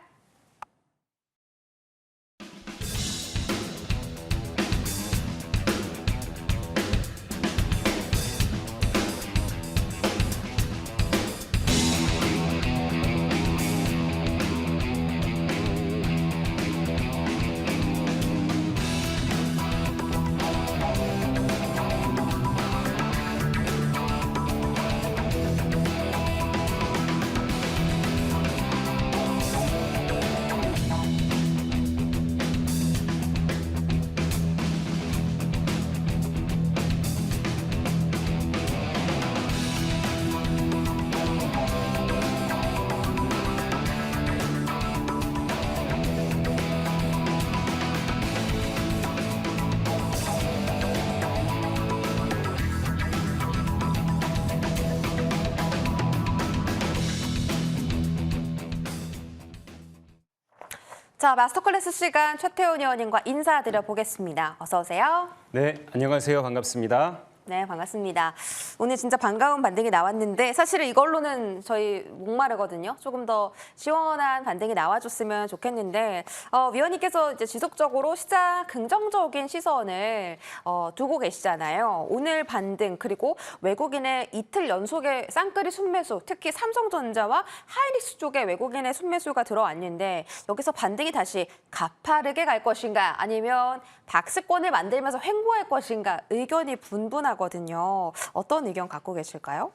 자, 마스터 클래스 시간 최태훈 의원님과 인사드려 보겠습니다. 어서 오세요. 네, 안녕하세요. 반갑습니다. 네, 반갑습니다. 오늘 진짜 반가운 반등이 나왔는데 사실은 이걸로는 저희 목마르거든요. 조금 더 시원한 반등이 나와줬으면 좋겠는데 위원님께서 이제 지속적으로 시장 긍정적인 시선을 두고 계시잖아요. 오늘 반등 그리고 외국인의 이틀 연속의 쌍끌이 순매수, 특히 삼성전자와 하이닉스 쪽에 외국인의 순매수가 들어왔는데 여기서 반등이 다시 가파르게 갈 것인가 아니면 박스권을 만들면서 횡보할 것인가 의견이 분분하거든요. 어떤 의견 갖고 계실까요?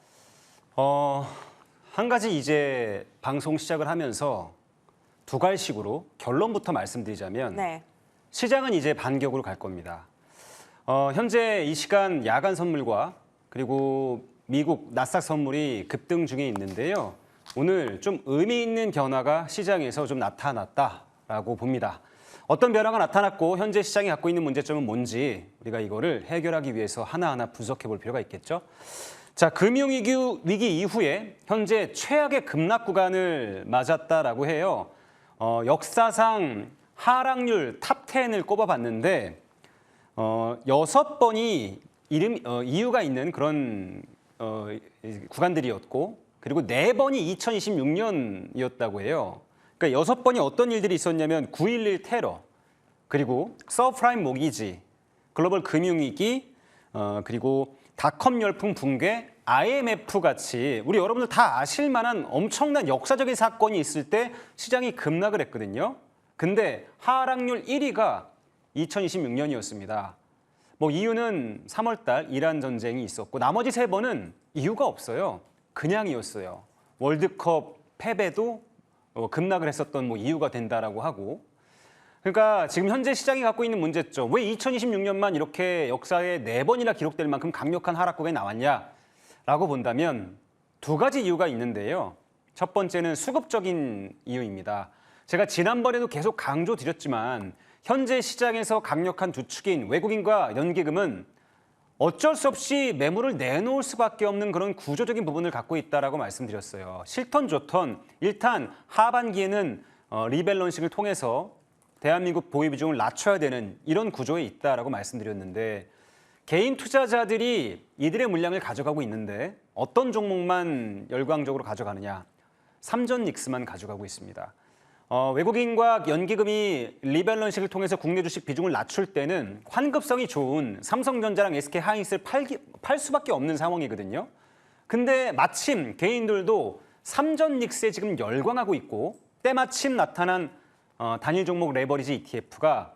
한 가지 이제 방송 시작을 하면서 두 갈식으로 결론부터 말씀드리자면 네. 시장은 이제 반격으로 갈 겁니다. 현재 이 시간 야간 선물과 그리고 미국 나스닥 선물이 급등 중에 있는데요. 오늘 좀 의미 있는 변화가 시장에서 좀 나타났다라고 봅니다. 어떤 변화가 나타났고 현재 시장이 갖고 있는 문제점은 뭔지 우리가 이거를 해결하기 위해서 하나하나 분석해 볼 필요가 있겠죠. 자, 금융위기 이후에 현재 최악의 급락 구간을 맞았다라고 해요. 역사상 하락률 탑 10을 꼽아봤는데 6번이 이유가 있는 그런 구간들이었고 그리고 4번이 2026년이었다고 해요. 그러니까 6번이 어떤 일들이 있었냐면 9.11 테러, 그리고 서프라임 모기지, 글로벌 금융위기, 그리고 닷컴 열풍 붕괴, IMF 같이 우리 여러분들 다 아실 만한 엄청난 역사적인 사건이 있을 때 시장이 급락을 했거든요. 근데 하락률 1위가 2026년이었습니다. 뭐 이유는 3월 달 이란 전쟁이 있었고 나머지 3번은 이유가 없어요. 그냥이었어요. 월드컵 패배도 급락을 했었던 뭐 이유가 된다라고 하고, 그러니까 지금 현재 시장이 갖고 있는 문제점, 왜 2026년만 이렇게 역사에 4번이나 기록될 만큼 강력한 하락국에 나왔냐라고 본다면 두 가지 이유가 있는데요. 첫 번째는 수급적인 이유입니다. 제가 지난번에도 계속 강조드렸지만 현재 시장에서 강력한 두 축인 외국인과 연기금은 어쩔 수 없이 매물을 내놓을 수밖에 없는 그런 구조적인 부분을 갖고 있다라고 말씀드렸어요. 싫던 좋던 일단 하반기에는 리밸런싱을 통해서 대한민국 보유 비중을 낮춰야 되는 이런 구조에 있다라고 말씀드렸는데 개인 투자자들이 이들의 물량을 가져가고 있는데 어떤 종목만 열광적으로 가져가느냐? 삼전 닉스만 가져가고 있습니다. 외국인과 연기금이 리밸런싱을 통해서 국내 주식 비중을 낮출 때는 환급성이 좋은 삼성전자랑 SK하이닉스를 팔 수밖에 없는 상황이거든요. 근데 마침 개인들도 삼전 닉스에 지금 열광하고 있고 때마침 나타난 단일 종목 레버리지 ETF가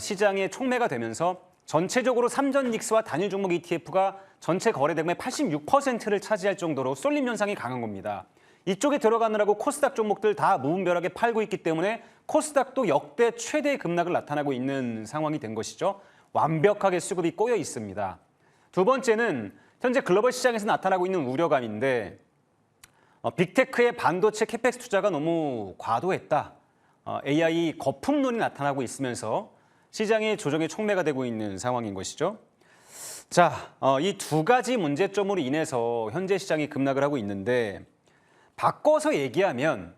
시장에 촉매가 되면서 전체적으로 삼전 닉스와 단일 종목 ETF가 전체 거래 대금의 86%를 차지할 정도로 쏠림 현상이 강한 겁니다. 이쪽에 들어가느라고 코스닥 종목들 다 무분별하게 팔고 있기 때문에 코스닥도 역대 최대 급락을 나타나고 있는 상황이 된 것이죠. 완벽하게 수급이 꼬여 있습니다. 두 번째는 현재 글로벌 시장에서 나타나고 있는 우려감인데 빅테크의 반도체 캐펙스 투자가 너무 과도했다. AI 거품론이 나타나고 있으면서 시장의 조정에 촉매가 되고 있는 상황인 것이죠. 자, 이 두 가지 문제점으로 인해서 현재 시장이 급락을 하고 있는데 바꿔서 얘기하면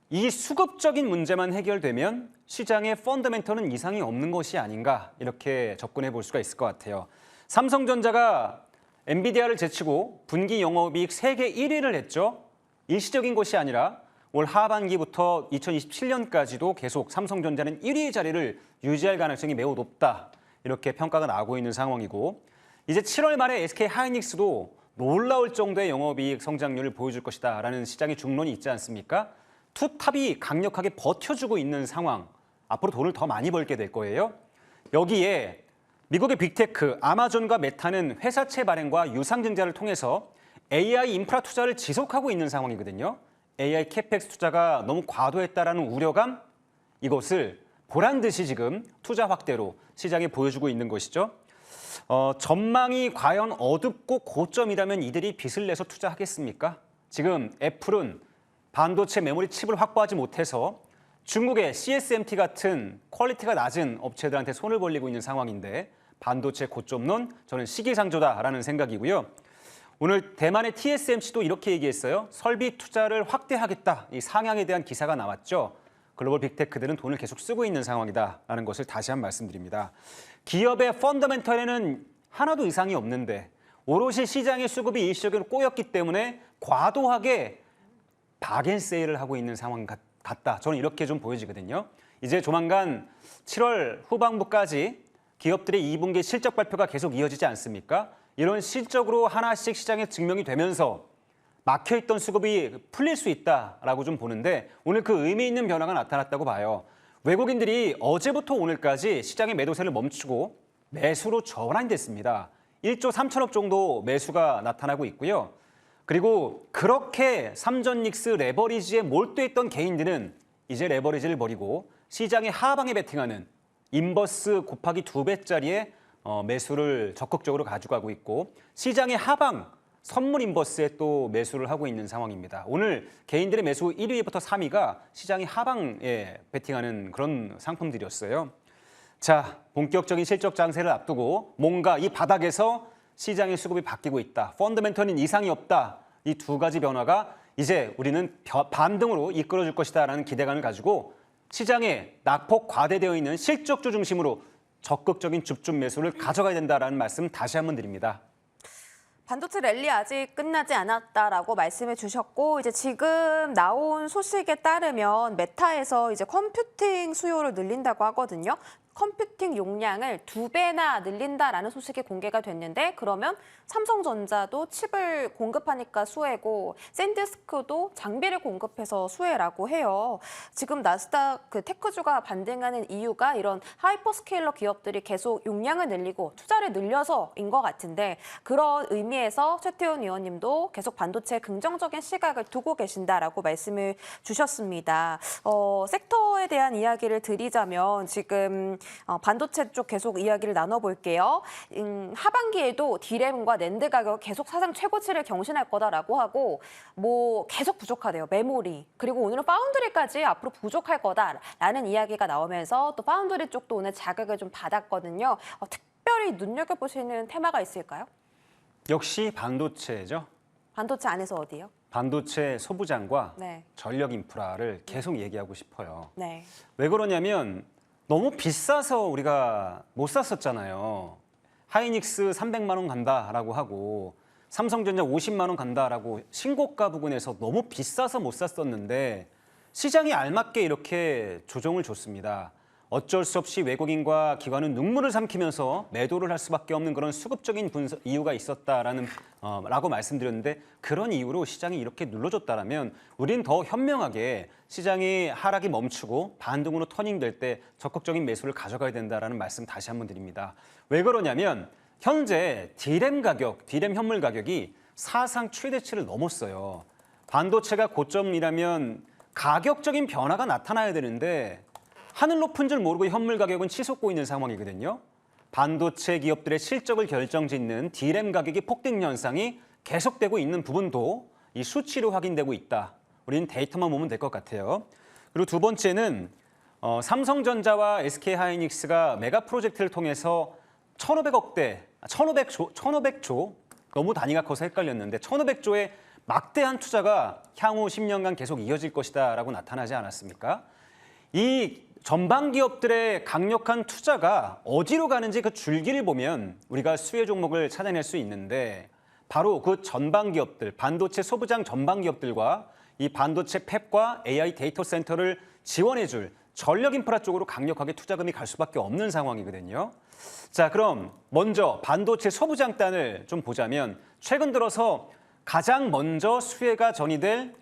이 수급적인 문제만 해결되면 시장의 펀더멘털은 이상이 없는 것이 아닌가 이렇게 접근해 볼 수가 있을 것 같아요. 삼성전자가 엔비디아를 제치고 분기 영업이익 세계 1위를 했죠. 일시적인 것이 아니라 올 하반기부터 2027년까지도 계속 삼성전자는 1위의 자리를 유지할 가능성이 매우 높다. 이렇게 평가가 나오고 있는 상황이고 이제 7월 말에 SK하이닉스도 놀라울 정도의 영업이익 성장률을 보여줄 것이다라는 시장의 중론이 있지 않습니까? 투탑이 강력하게 버텨주고 있는 상황. 앞으로 돈을 더 많이 벌게 될 거예요. 여기에 미국의 빅테크, 아마존과 메타는 회사채 발행과 유상증자를 통해서 AI 인프라 투자를 지속하고 있는 상황이거든요. AI 캐펙스 투자가 너무 과도했다라는 우려감, 이것을 보란 듯이 지금 투자 확대로 시장에 보여주고 있는 것이죠. 전망이 과연 어둡고 고점이라면 이들이 빚을 내서 투자하겠습니까? 지금 애플은 반도체 메모리 칩을 확보하지 못해서 중국의 CSMT 같은 퀄리티가 낮은 업체들한테 손을 벌리고 있는 상황인데 반도체 고점론 저는 시기상조다라는 생각이고요. 오늘 대만의 TSMC도 이렇게 얘기했어요. 설비 투자를 확대하겠다. 이 상향에 대한 기사가 나왔죠. 글로벌 빅테크들은 돈을 계속 쓰고 있는 상황이다라는 것을 다시 한번 말씀드립니다. 기업의 펀더멘털에는 하나도 이상이 없는데 오롯이 시장의 수급이 일시적으로 꼬였기 때문에 과도하게 바겐세일을 하고 있는 상황 같다. 저는 이렇게 좀 보여지거든요. 이제 조만간 7월 후반부까지 기업들의 2분기 실적 발표가 계속 이어지지 않습니까? 이런 실적으로 하나씩 시장에 증명이 되면서 막혀있던 수급이 풀릴 수 있다라고 좀 보는데 오늘 그 의미 있는 변화가 나타났다고 봐요. 외국인들이 어제부터 오늘까지 시장의 매도세를 멈추고 매수로 전환됐습니다. 1조 3천억 정도 매수가 나타나고 있고요. 그리고 그렇게 삼전 닉스 레버리지에 몰두했던 개인들은 이제 레버리지를 버리고 시장의 하방에 베팅하는 인버스 곱하기 2배짜리의 매수를 적극적으로 가져가고 있고 시장의 하방 선물 인버스에 또 매수를 하고 있는 상황입니다. 오늘 개인들의 매수 1위부터 3위가 시장의 하방에 베팅하는 그런 상품들이었어요. 자, 본격적인 실적 장세를 앞두고 뭔가 이 바닥에서 시장의 수급이 바뀌고 있다. 펀더멘털인 이상이 없다. 이 두 가지 변화가 이제 우리는 반등으로 이끌어줄 것이다라는 기대감을 가지고 시장에 낙폭 과대되어 있는 실적주 중심으로 적극적인 줍줍 매수를 가져가야 된다라는 말씀 다시 한번 드립니다. 반도체 랠리 아직 끝나지 않았다라고 말씀해 주셨고 이제 지금 나온 소식에 따르면 메타에서 이제 컴퓨팅 수요를 늘린다고 하거든요. 컴퓨팅 용량을 2배나 늘린다라는 소식이 공개가 됐는데 그러면 삼성전자도 칩을 공급하니까 수혜고 샌디스크도 장비를 공급해서 수혜라고 해요. 지금 나스닥 테크주가 반등하는 이유가 이런 하이퍼스케일러 기업들이 계속 용량을 늘리고 투자를 늘려서인 것 같은데 그런 의미에서 최태원 의원님도 계속 반도체에 긍정적인 시각을 두고 계신다라고 말씀을 주셨습니다. 섹터에 대한 이야기를 드리자면 지금 반도체 쪽 계속 이야기를 나눠볼게요. 하반기에도 D램과 낸드 가격 계속 사상 최고치를 경신할 거다라고 하고 뭐 계속 부족하대요. 메모리 그리고 오늘은 파운드리까지 앞으로 부족할 거다라는 이야기가 나오면서 또 파운드리 쪽도 오늘 자극을 좀 받았거든요. 특별히 눈여겨보시는 테마가 있을까요? 역시 반도체죠. 반도체 안에서 어디요? 반도체 소부장과 네. 전력 인프라를 계속 얘기하고 싶어요. 네. 왜 그러냐면 너무 비싸서 우리가 못 샀었잖아요. 하이닉스 300만 원 간다라고 하고 삼성전자 50만 원 간다라고 신고가 부근에서 너무 비싸서 못 샀었는데 시장이 알맞게 이렇게 조정을 줬습니다. 어쩔 수 없이 외국인과 기관은 눈물을 삼키면서 매도를 할 수밖에 없는 그런 수급적인 이유가 있었다라는 라고 말씀드렸는데 그런 이유로 시장이 이렇게 눌러줬다라면 우린 더 현명하게 시장이 하락이 멈추고 반등으로 터닝될 때 적극적인 매수를 가져가야 된다라는 말씀 다시 한번 드립니다. 왜 그러냐면 현재 D램 가격, D램 현물 가격이 사상 최대치를 넘었어요. 반도체가 고점이라면 가격적인 변화가 나타나야 되는데 하늘 높은 줄 모르고 현물 가격은 치솟고 있는 상황이거든요. 반도체 기업들의 실적을 결정짓는 D램 가격이 폭등 현상이 계속되고 있는 부분도 이 수치로 확인되고 있다. 우리는 데이터만 보면 될 것 같아요. 그리고 두 번째는 삼성전자와 SK하이닉스가 메가 프로젝트를 통해서 1,500조, 너무 단위가 커서 헷갈렸는데 1,500조의 막대한 투자가 향후 10년간 계속 이어질 것이다라고 나타나지 않았습니까? 이 전방 기업들의 강력한 투자가 어디로 가는지 그 줄기를 보면 우리가 수혜 종목을 찾아낼 수 있는데 바로 그 전방 기업들, 반도체 소부장 전방 기업들과 이 반도체 팹과 AI 데이터 센터를 지원해줄 전력 인프라 쪽으로 강력하게 투자금이 갈 수밖에 없는 상황이거든요. 자, 그럼 먼저 반도체 소부장단을 좀 보자면 최근 들어서 가장 먼저 수혜가 전이될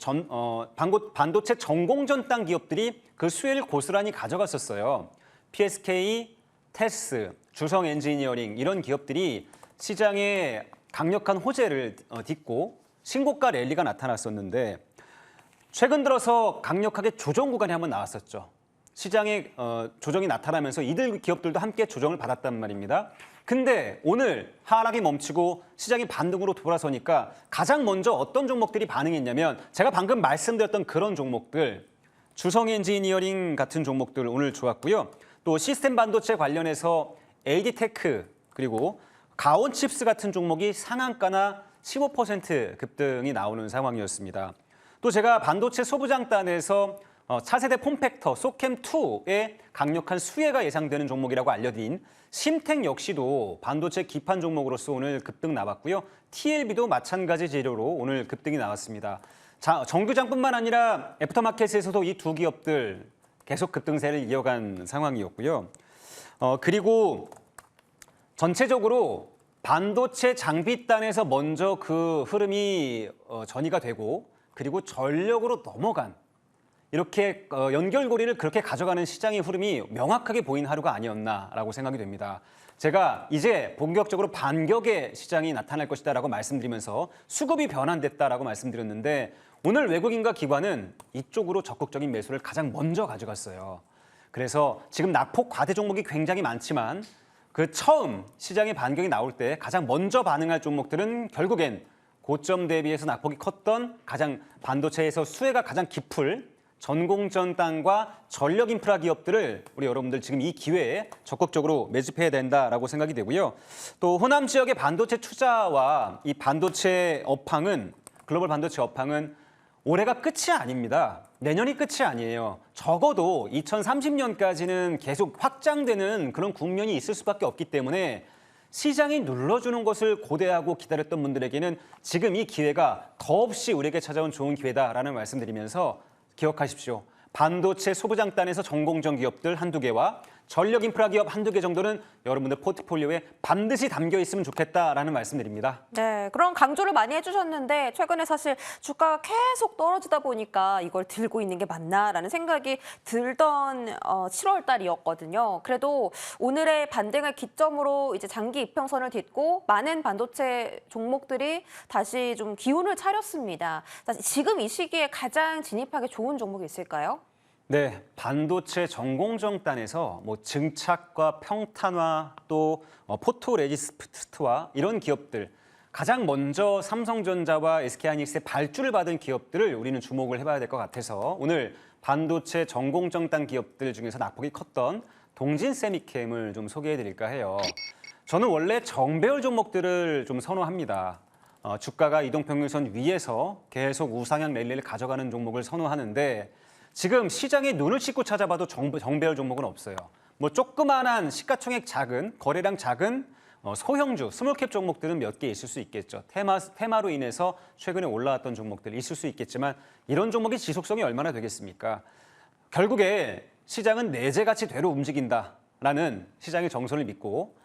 반도체 전공전단 기업들이 그 수혜를 고스란히 가져갔었어요. PSK, 테스, 주성 엔지니어링 이런 기업들이 시장에 강력한 호재를 딛고 신고가 랠리가 나타났었는데 최근 들어서 강력하게 조정 구간이 한번 나왔었죠. 시장에 조정이 나타나면서 이들 기업들도 함께 조정을 받았단 말입니다. 근데 오늘 하락이 멈추고 시장이 반등으로 돌아서니까 가장 먼저 어떤 종목들이 반응했냐면 제가 방금 말씀드렸던 그런 종목들 주성 엔지니어링 같은 종목들 오늘 좋았고요. 또 시스템 반도체 관련해서 AD테크 그리고 가온칩스 같은 종목이 상한가나 15% 급등이 나오는 상황이었습니다. 또 제가 반도체 소부장단에서 차세대 폼팩터 소캠2의 강력한 수혜가 예상되는 종목이라고 알려드린 심텍 역시도 반도체 기판 종목으로서 오늘 급등 나왔고요. TLB도 마찬가지 재료로 오늘 급등이 나왔습니다. 자, 정규장뿐만 아니라 애프터마켓에서도 이 두 기업들 계속 급등세를 이어간 상황이었고요. 그리고 전체적으로 반도체 장비단에서 먼저 그 흐름이 전이가 되고 그리고 전력으로 넘어간 이렇게 연결고리를 그렇게 가져가는 시장의 흐름이 명확하게 보인 하루가 아니었나라고 생각이 됩니다. 제가 이제 본격적으로 반격의 시장이 나타날 것이다라고 말씀드리면서 수급이 변환됐다라고 말씀드렸는데 오늘 외국인과 기관은 이쪽으로 적극적인 매수를 가장 먼저 가져갔어요. 그래서 지금 낙폭 과대 종목이 굉장히 많지만 그 처음 시장의 반격이 나올 때 가장 먼저 반응할 종목들은 결국엔 고점 대비해서 낙폭이 컸던 가장 반도체에서 수혜가 가장 깊을 전공전단과 전력 인프라 기업들을 우리 여러분들 지금 이 기회에 적극적으로 매집해야 된다라고 생각이 되고요. 또 호남 지역의 반도체 투자와 이 반도체 업황은 글로벌 반도체 업황은 올해가 끝이 아닙니다. 내년이 끝이 아니에요. 적어도 2030년까지는 계속 확장되는 그런 국면이 있을 수밖에 없기 때문에 시장이 눌러주는 것을 고대하고 기다렸던 분들에게는 지금 이 기회가 더없이 우리에게 찾아온 좋은 기회다라는 말씀드리면서 기억하십시오. 반도체 소부장단에서 전공정 기업들 한두 개와 전력 인프라 기업 한두 개 정도는 여러분들 포트폴리오에 반드시 담겨 있으면 좋겠다라는 말씀드립니다. 네, 그런 강조를 많이 해주셨는데 최근에 사실 주가가 계속 떨어지다 보니까 이걸 들고 있는 게 맞나라는 생각이 들던 7월 달이었거든요. 그래도 오늘의 반등을 기점으로 이제 장기 이평선을 딛고 많은 반도체 종목들이 다시 좀 기운을 차렸습니다. 지금 이 시기에 가장 진입하기 좋은 종목이 있을까요? 네, 반도체 전공정단에서 뭐 증착과 평탄화 또 포토레지스트와 이런 기업들 가장 먼저 삼성전자와 SK하이닉스의 발주를 받은 기업들을 우리는 주목을 해봐야 될 것 같아서 오늘 반도체 전공정단 기업들 중에서 낙폭이 컸던 동진세미캠을 좀 소개해드릴까 해요. 저는 원래 정배열 종목들을 좀 선호합니다. 주가가 이동평균선 위에서 계속 우상향 랠리를 가져가는 종목을 선호하는데 지금 시장에 눈을 씻고 찾아봐도 정배열 종목은 없어요. 뭐 조그만한 시가총액 작은, 거래량 작은 소형주, 스몰캡 종목들은 몇 개 있을 수 있겠죠. 테마로 인해서 최근에 올라왔던 종목들 있을 수 있겠지만 이런 종목의 지속성이 얼마나 되겠습니까? 결국에 시장은 내재가치대로 움직인다라는 시장의 정선을 믿고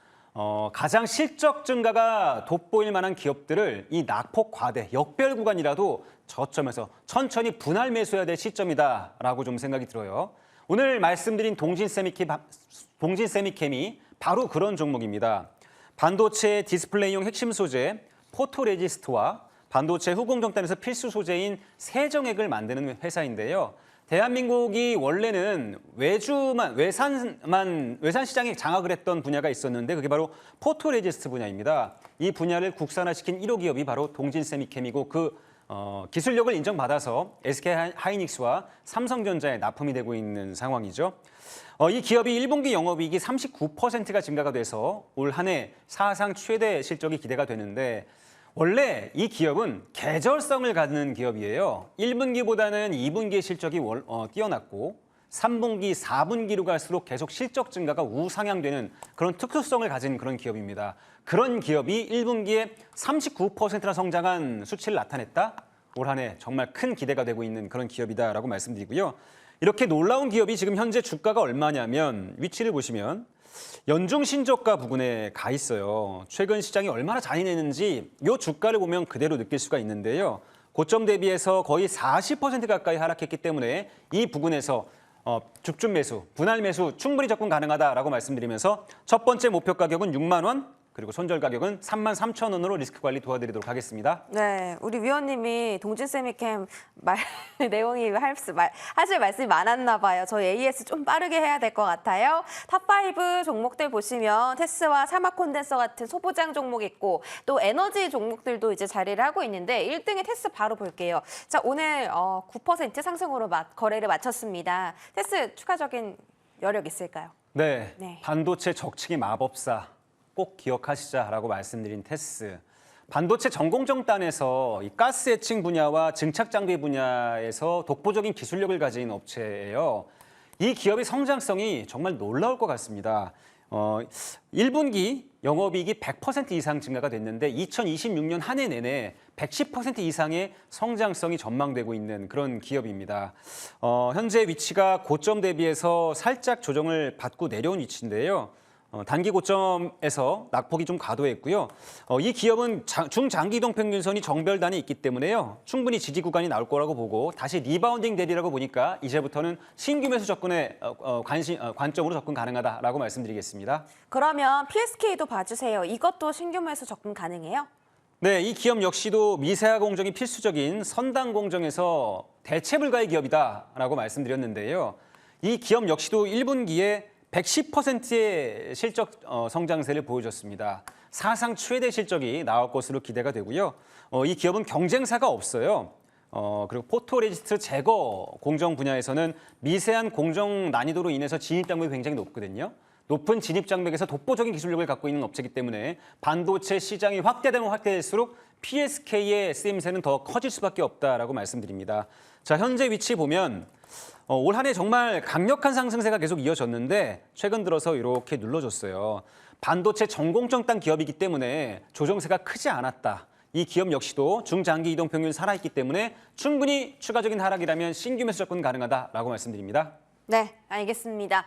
가장 실적 증가가 돋보일 만한 기업들을 이 낙폭 과대, 역별 구간이라도 저점에서 천천히 분할 매수해야 될 시점이다라고 좀 생각이 들어요. 오늘 말씀드린 동진세미캠이 바로 그런 종목입니다. 반도체 디스플레이용 핵심 소재 포토레지스트와 반도체 후공정단에서 필수 소재인 세정액을 만드는 회사인데요. 대한민국이 원래는 외산 시장에 장악을 했던 분야가 있었는데 그게 바로 포토레지스트 분야입니다. 이 분야를 국산화시킨 1호 기업이 바로 동진세미캠이고 그 기술력을 인정받아서 SK하이닉스와 삼성전자에 납품이 되고 있는 상황이죠. 이 기업이 1분기 영업이익이 39%가 증가가 돼서 올 한 해 사상 최대 실적이 기대가 되는데 원래 이 기업은 계절성을 갖는 기업이에요. 1분기보다는 2분기의 실적이 뛰어났고 3분기, 4분기로 갈수록 계속 실적 증가가 우상향되는 그런 특수성을 가진 그런 기업입니다. 그런 기업이 1분기에 39%나 성장한 수치를 나타냈다? 올 한 해 정말 큰 기대가 되고 있는 그런 기업이다라고 말씀드리고요. 이렇게 놀라운 기업이 지금 현재 주가가 얼마냐면 위치를 보시면 연중 신저가 부근에 가 있어요. 최근 시장이 얼마나 잔인했는지 이 주가를 보면 그대로 느낄 수가 있는데요. 고점 대비해서 거의 40% 가까이 하락했기 때문에 이 부근에서 줍줍 매수, 분할 매수 충분히 접근 가능하다라고 말씀드리면서 첫 번째 목표 가격은 6만 원, 그리고 손절 가격은 33,000원으로 리스크 관리 도와드리도록 하겠습니다. 네, 우리 위원님이 동진세미캠 내용이 하실 말씀이 많았나 봐요. 저희 AS 좀 빠르게 해야 될 것 같아요. 탑5 종목들 보시면 테스와 사마콘덴서 같은 소부장 종목 있고 또 에너지 종목들도 이제 자리를 하고 있는데 1등의 테스 바로 볼게요. 자, 오늘 9% 상승으로 거래를 마쳤습니다. 테스 추가적인 여력 있을까요? 네, 네. 반도체 적층의 마법사. 꼭 기억하시자라고 말씀드린 테스. 반도체 전공정단에서 이 가스 해칭 분야와 증착 장비 분야에서 독보적인 기술력을 가진 업체예요. 이 기업의 성장성이 정말 놀라울 것 같습니다. 1분기 영업이익이 100% 이상 증가가 됐는데 2026년 한 해 내내 110% 이상의 성장성이 전망되고 있는 그런 기업입니다. 현재 위치가 고점 대비해서 살짝 조정을 받고 내려온 위치인데요. 단기 고점에서 낙폭이 좀 과도했고요. 이 기업은 중장기 이동평균선이 정별단에 있기 때문에요. 충분히 지지 구간이 나올 거라고 보고 다시 리바운딩 대리라고 보니까 이제부터는 신규 매수 접근에 관점으로 접근 가능하다라고 말씀드리겠습니다. 그러면 PSK도 봐주세요. 이것도 신규 매수 접근 가능해요? 네, 이 기업 역시도 미세화 공정이 필수적인 선당 공정에서 대체 불가의 기업이다라고 말씀드렸는데요. 이 기업 역시도 1분기에 110%의 실적 성장세를 보여줬습니다. 사상 최대 실적이 나올 것으로 기대가 되고요. 이 기업은 경쟁사가 없어요. 그리고 포토레지스트 제거 공정 분야에서는 미세한 공정 난이도로 인해서 진입 장벽이 굉장히 높거든요. 높은 진입 장벽에서 독보적인 기술력을 갖고 있는 업체이기 때문에 반도체 시장이 확대되면 확대될수록 PSK의 쓰임새는 더 커질 수밖에 없다라고 말씀드립니다. 자, 현재 위치 보면 올 한 해 정말 강력한 상승세가 계속 이어졌는데 최근 들어서 이렇게 눌러줬어요. 반도체 전공정단 기업이기 때문에 조정세가 크지 않았다. 이 기업 역시도 중장기 이동평균 살아있기 때문에 충분히 추가적인 하락이라면 신규 매수 접근 가능하다라고 말씀드립니다. 네, 알겠습니다.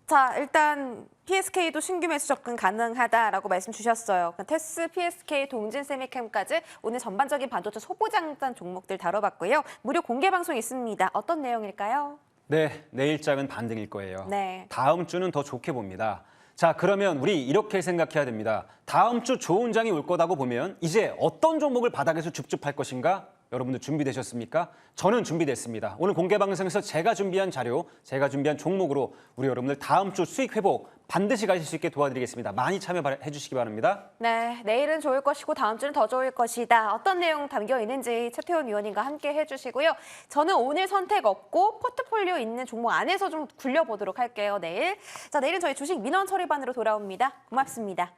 자, 일단 PSK도 신규 매수 접근 가능하다라고 말씀 주셨어요. 테스, PSK, 동진세미캠까지 오늘 전반적인 반도체 소부장단 종목들 다뤄봤고요. 무료 공개 방송 있습니다. 어떤 내용일까요? 네, 내일장은 반등일 거예요. 네. 다음 주는 더 좋게 봅니다. 자, 그러면 우리 이렇게 생각해야 됩니다. 다음 주 좋은 장이 올 거다고 보면 이제 어떤 종목을 바닥에서 줍줍할 것인가? 여러분들 준비되셨습니까? 저는 준비됐습니다. 오늘 공개 방송에서 제가 준비한 자료, 제가 준비한 종목으로 우리 여러분들 다음 주 수익 회복 반드시 가실 수 있게 도와드리겠습니다. 많이 참여해 주시기 바랍니다. 네, 내일은 좋을 것이고 다음 주는 더 좋을 것이다. 어떤 내용 담겨 있는지 최태원 위원님과 함께 해주시고요. 저는 오늘 선택 없고 포트폴리오 있는 종목 안에서 좀 굴려보도록 할게요. 내일은 저희 주식 민원 처리반으로 돌아옵니다. 고맙습니다.